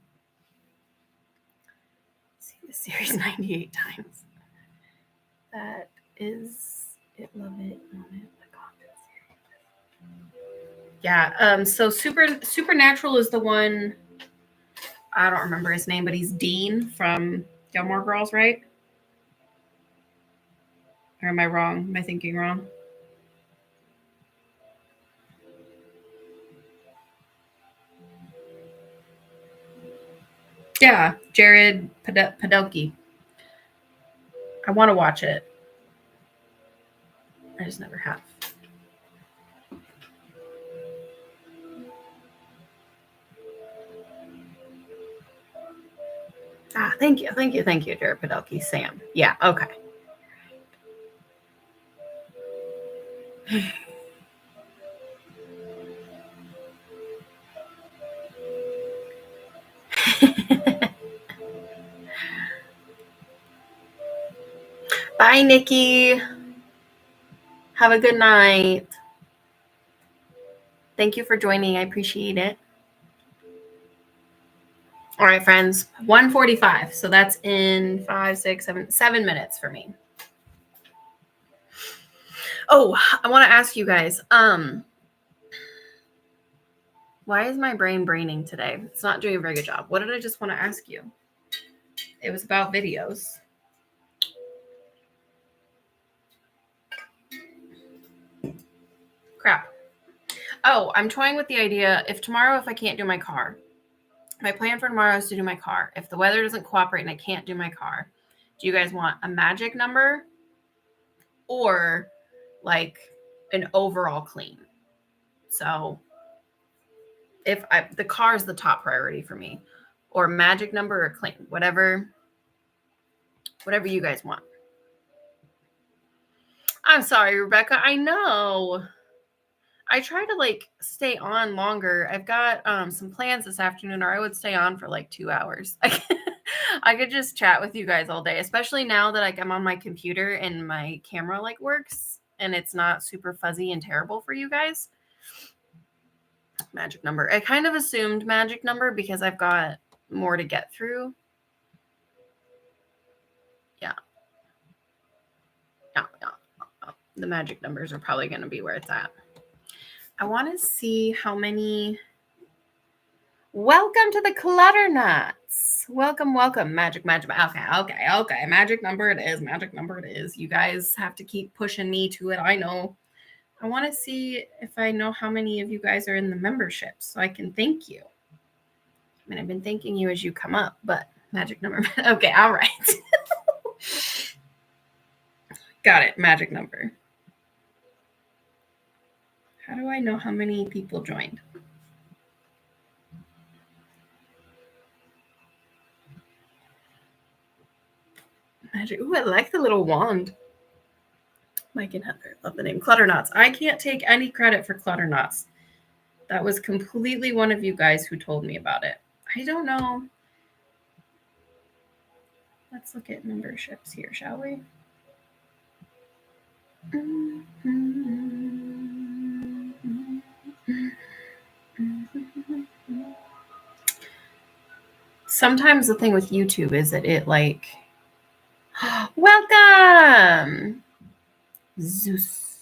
See the series 98 times. That is it. Love it. Yeah. So Supernatural is the one. I don't remember his name, but he's Dean from Gilmore Girls, right? Or am I wrong? Am I thinking wrong? Yeah, Jared Padalecki. I want to watch it. I just never have. Thank you, Jared Padalecki. Sam. Yeah, okay. Bye, Nikki. Have a good night. Thank you for joining. I appreciate it. All right, friends, 1:45. So that's in 5, 6, 7 minutes for me. Oh, I want to ask you guys, why is my brain braining today? It's not doing a very good job. What did I just want to ask you? It was about videos. Crap. Oh, I'm toying with the idea, if I can't do my car, my plan for tomorrow is to do my car. If the weather doesn't cooperate and I can't do my car, do you guys want a magic number or like an overall clean? So if the car is the top priority for me, or magic number or clean, whatever you guys want. I'm sorry, Rebecca. I know. I try to like stay on longer. I've got some plans this afternoon, or I would stay on for like 2 hours. I could just chat with you guys all day, especially now that like I'm on my computer and my camera like works and it's not super fuzzy and terrible for you guys. Magic number. I kind of assumed magic number because I've got more to get through. Yeah. The magic numbers are probably going to be where it's at. I want to see how many. Welcome to the Clutternauts. Welcome. Magic. Okay. Magic number it is. You guys have to keep pushing me to it. I know. I want to see if I know how many of you guys are in the membership so I can thank you. I mean, I've been thanking you as you come up, but magic number. Okay, all right. Got it. Magic number. How do I know how many people joined? Magic. Ooh, I like the little wand. Mike and Heather. Love the name. Clutternauts. I can't take any credit for Clutternauts. That was completely one of you guys who told me about it. I don't know. Let's look at memberships here, shall we? Sometimes the thing with YouTube is that it like, welcome, Zeus.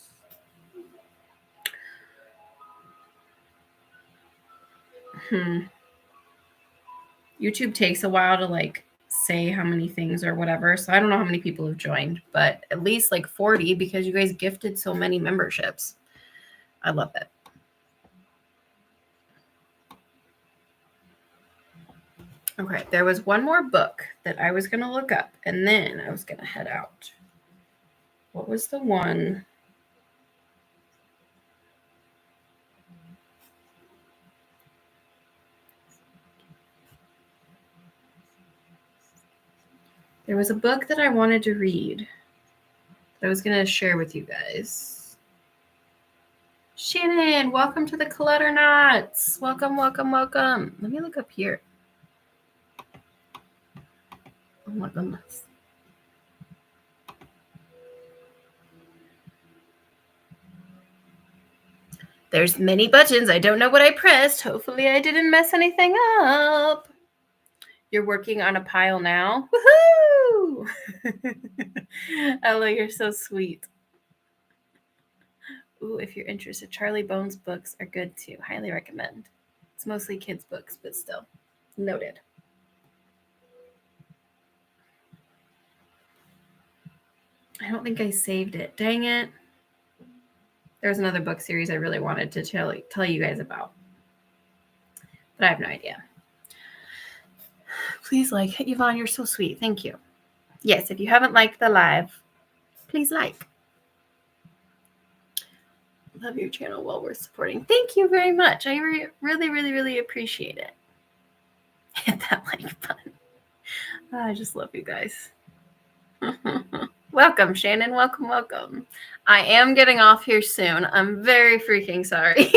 YouTube takes a while to like say how many things or whatever. So I don't know how many people have joined, but at least like 40 because you guys gifted so many memberships. I love it. Okay, there was one more book that I was going to look up and then I was going to head out. What was the one? There was a book that I wanted to read that I was going to share with you guys. Shannon, welcome to the Clutternauts. Welcome. Let me look up here. Oh my goodness. There's many buttons. I don't know what I pressed. Hopefully I didn't mess anything up. You're working on a pile now? Woohoo! Ella, you're so sweet. Ooh, if you're interested, Charlie Bones books are good too. Highly recommend. It's mostly kids' books, but still. Noted. I don't think I saved it. Dang it. There's another book series I really wanted to tell you guys about. But I have no idea. Please like. Yvonne, you're so sweet. Thank you. Yes, if you haven't liked the live, please like. Love your channel. Well worth supporting. Thank you very much. I really appreciate it. Hit that like button. I just love you guys. Welcome, Shannon. Welcome. I am getting off here soon. I'm very freaking sorry.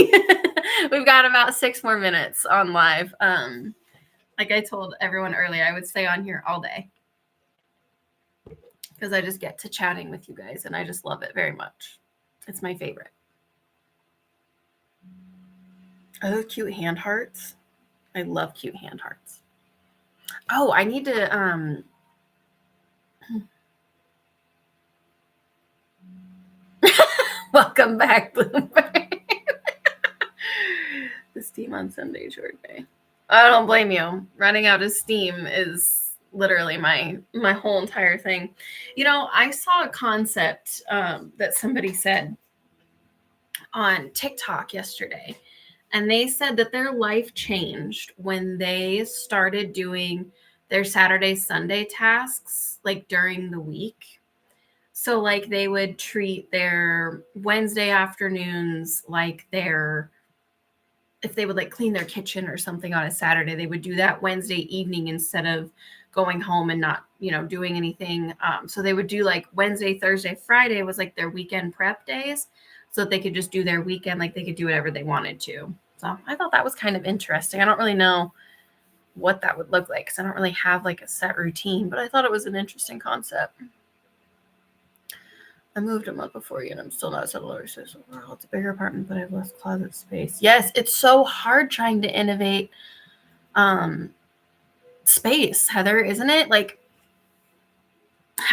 We've got about 6 more minutes on live. Like I told everyone earlier, I would stay on here all day because I just get to chatting with you guys and I just love it very much. It's my favorite. Are those cute hand hearts? I love cute hand hearts. Oh, I need to welcome back, Bloomberg. The steam on Sunday short day. I don't blame you. Running out of steam is literally my whole entire thing. You know, I saw a concept that somebody said on TikTok yesterday, and they said that their life changed when they started doing their Saturday, Sunday tasks like during the week. So like they would treat their Wednesday afternoons like their, if they would like clean their kitchen or something on a Saturday, they would do that Wednesday evening instead of going home and not, doing anything. So they would do like Wednesday, Thursday, Friday was like their weekend prep days, so that they could just do their weekend, like they could do whatever they wanted to. So I thought that was kind of interesting. I don't really know what that would look like because I don't really have like a set routine, but I thought it was an interesting concept. I moved a month before you and I'm still not settled. It's a bigger apartment, but I have less closet space. Yes, it's so hard trying to innovate space, Heather, isn't it? Like,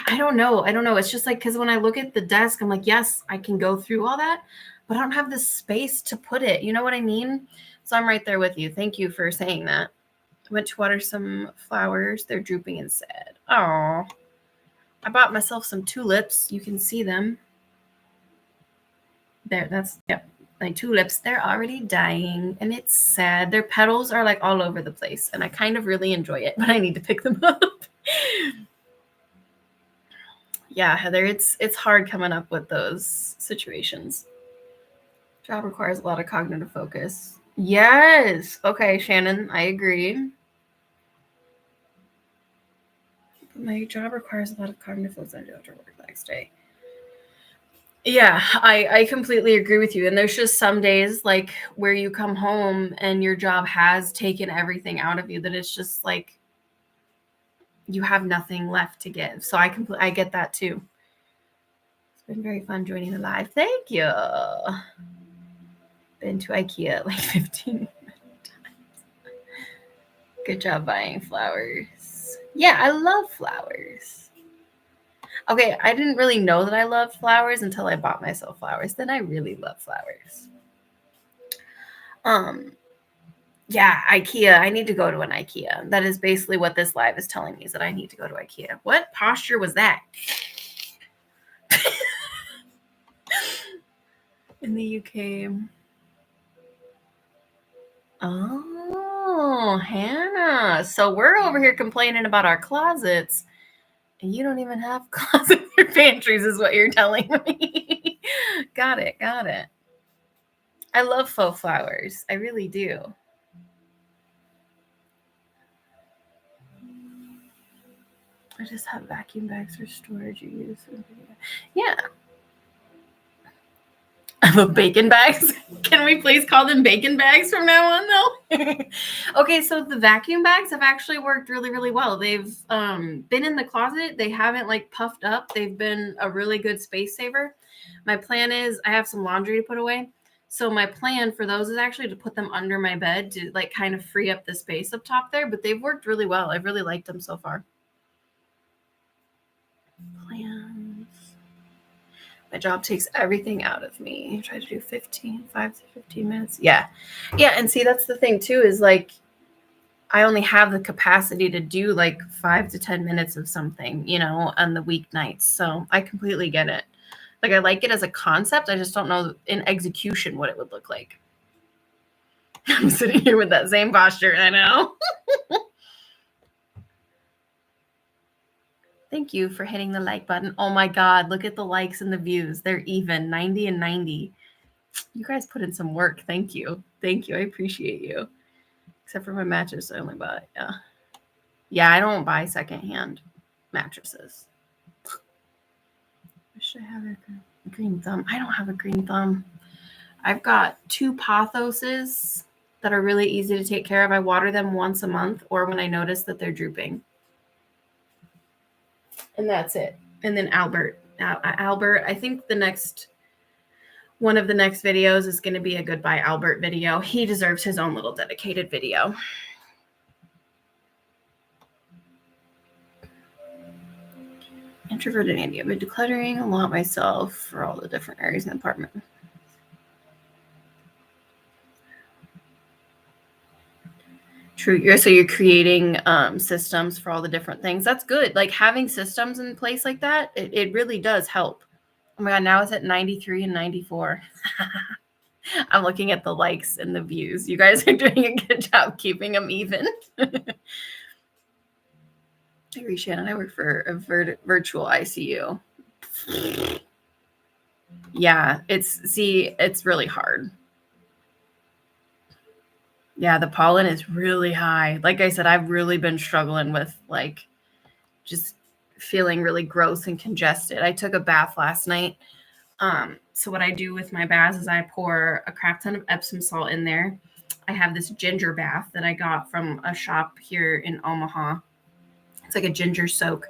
I don't know. It's just like, because when I look at the desk, I'm like, yes, I can go through all that, but I don't have the space to put it. You know what I mean? So I'm right there with you. Thank you for saying that. I went to water some flowers. They're drooping and sad. Oh, I bought myself some tulips. You can see them. There, yep. My tulips, they're already dying and it's sad. Their petals are like all over the place and I kind of really enjoy it, but I need to pick them up. Yeah, Heather, it's hard coming up with those situations. Job requires a lot of cognitive focus. Yes. Okay, Shannon, I agree. My job requires a lot of cognitive focus. I do have to work the next day. Yeah, I completely agree with you. And there's just some days like where you come home and your job has taken everything out of you that it's just like you have nothing left to give. So I get that too. It's been very fun joining the live. Thank you. Been to IKEA like 15 times. Good job buying flowers. Yeah, I love flowers. Okay, I didn't really know that I loved flowers until I bought myself flowers. Then I really love flowers. Yeah, IKEA. I need to go to an IKEA. That is basically what this live is telling me, is that I need to go to IKEA. What posture was that? In the UK. Oh, Hannah. So we're over here complaining about our closets, and you don't even have closets or pantries, is what you're telling me. Got it. I love faux flowers. I really do. I just have vacuum bags for storage you use. Yeah. I have bacon bags. Can we please call them bacon bags from now on, though? Okay, so the vacuum bags have actually worked really, really well. They've been in the closet. They haven't like puffed up. They've been a really good space saver. My plan is I have some laundry to put away. So my plan for those is actually to put them under my bed to like kind of free up the space up top there. But they've worked really well. I've really liked them so far. Plans. My job takes everything out of me. I try to do 5 to 15 minutes. Yeah. And see, that's the thing too, is like, I only have the capacity to do like 5 to 10 minutes of something, on the weeknights. So I completely get it. Like, I like it as a concept. I just don't know in execution what it would look like. I'm sitting here with that same posture. I know. Thank you for hitting the like button. Oh my God, look at the likes and the views. They're even 90 and 90. You guys put in some work. Thank you. I appreciate you. Except for my mattress, I only buy. Yeah, I don't buy secondhand mattresses. Wish I had a green thumb. I don't have a green thumb. I've got 2 pothoses that are really easy to take care of. I water them once a month or when I notice that they're drooping. And that's it. And then Albert, I think the next One of the next videos is going to be a Goodbye Albert video. He deserves his own little dedicated video. Introverted Andy. I've been decluttering a lot myself for all the different areas in the apartment. True. So you're creating systems for all the different things. That's good. Like having systems in place like that, it really does help. Oh my God, now it's at 93 and 94. I'm looking at the likes and the views. You guys are doing a good job keeping them even. I agree, Shannon. I work for a virtual ICU. Yeah, it's really hard. Yeah, the pollen is really high. Like I said, I've really been struggling with like just feeling really gross and congested. I took a bath last night. So what I do with my baths is I pour a crap ton of Epsom salt in there. I have this ginger bath that I got from a shop here in Omaha. It's like a ginger soak.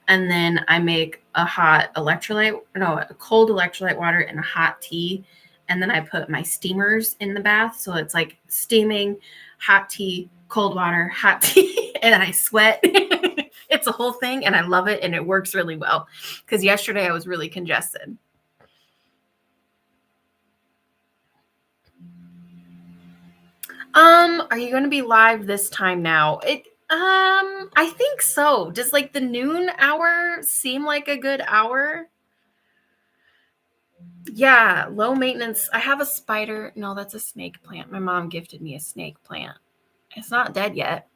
And then I make a cold electrolyte water and a hot tea. And then I put my steamers in the bath. So it's like steaming, hot tea, cold water, hot tea, and I sweat. It's a whole thing and I love it. And it works really well because yesterday I was really congested. Are you going to be live this time now? I think so. Does like the noon hour seem like a good hour? Yeah, low maintenance. I have a spider. No, that's a snake plant. My mom gifted me a snake plant. It's not dead yet.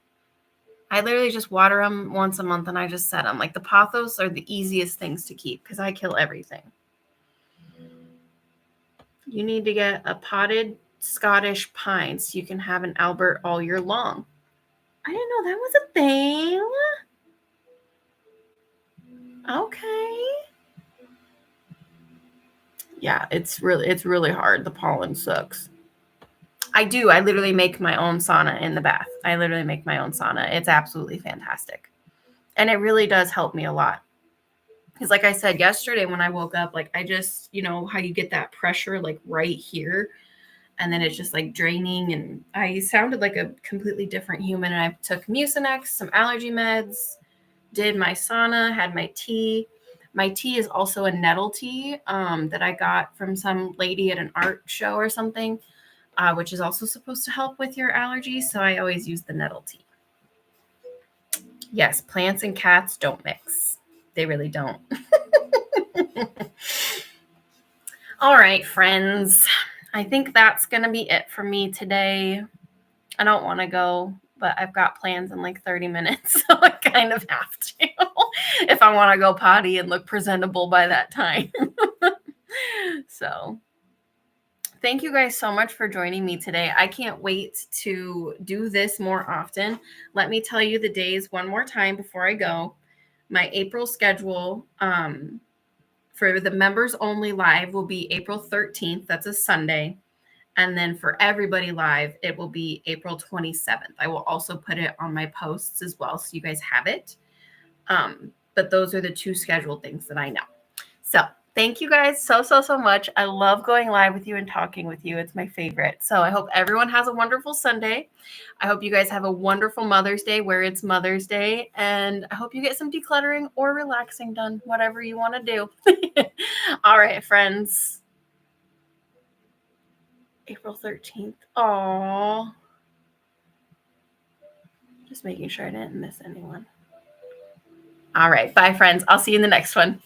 I literally just water them once a month and I just set them. Like the pothos are the easiest things to keep because I kill everything. You need to get a potted Scottish pine so you can have an Albert all year long. I didn't know that was a thing. Okay. Yeah, it's really hard. The pollen sucks. I do. I literally make my own sauna in the bath. It's absolutely fantastic. And it really does help me a lot. Because like I said yesterday when I woke up, like I just, how you get that pressure like right here. And then it's just like draining. And I sounded like a completely different human. And I took Mucinex, some allergy meds, did my sauna, had my tea. My tea is also a nettle tea that I got from some lady at an art show or something, which is also supposed to help with your allergies. So I always use the nettle tea. Yes, plants and cats don't mix. They really don't. All right, friends. I think that's going to be it for me today. I don't want to go, but I've got plans in like 30 minutes, so I kind of have to if I want to go potty and look presentable by that time. So thank you guys so much for joining me today. I can't wait to do this more often. Let me tell you the days one more time before I go. My April schedule for the members only live will be April 13th. That's a Sunday. And then for everybody live, it will be April 27th. I will also put it on my posts as well, so you guys have it. But those are the two scheduled things that I know. So thank you guys so much. I love going live with you and talking with you. It's my favorite. So I hope everyone has a wonderful Sunday. I hope you guys have a wonderful Mother's Day where it's Mother's Day. And I hope you get some decluttering or relaxing done, whatever you want to do. All right, friends. April 13th. Aww. Just making sure I didn't miss anyone. All right. Bye, friends. I'll see you in the next one.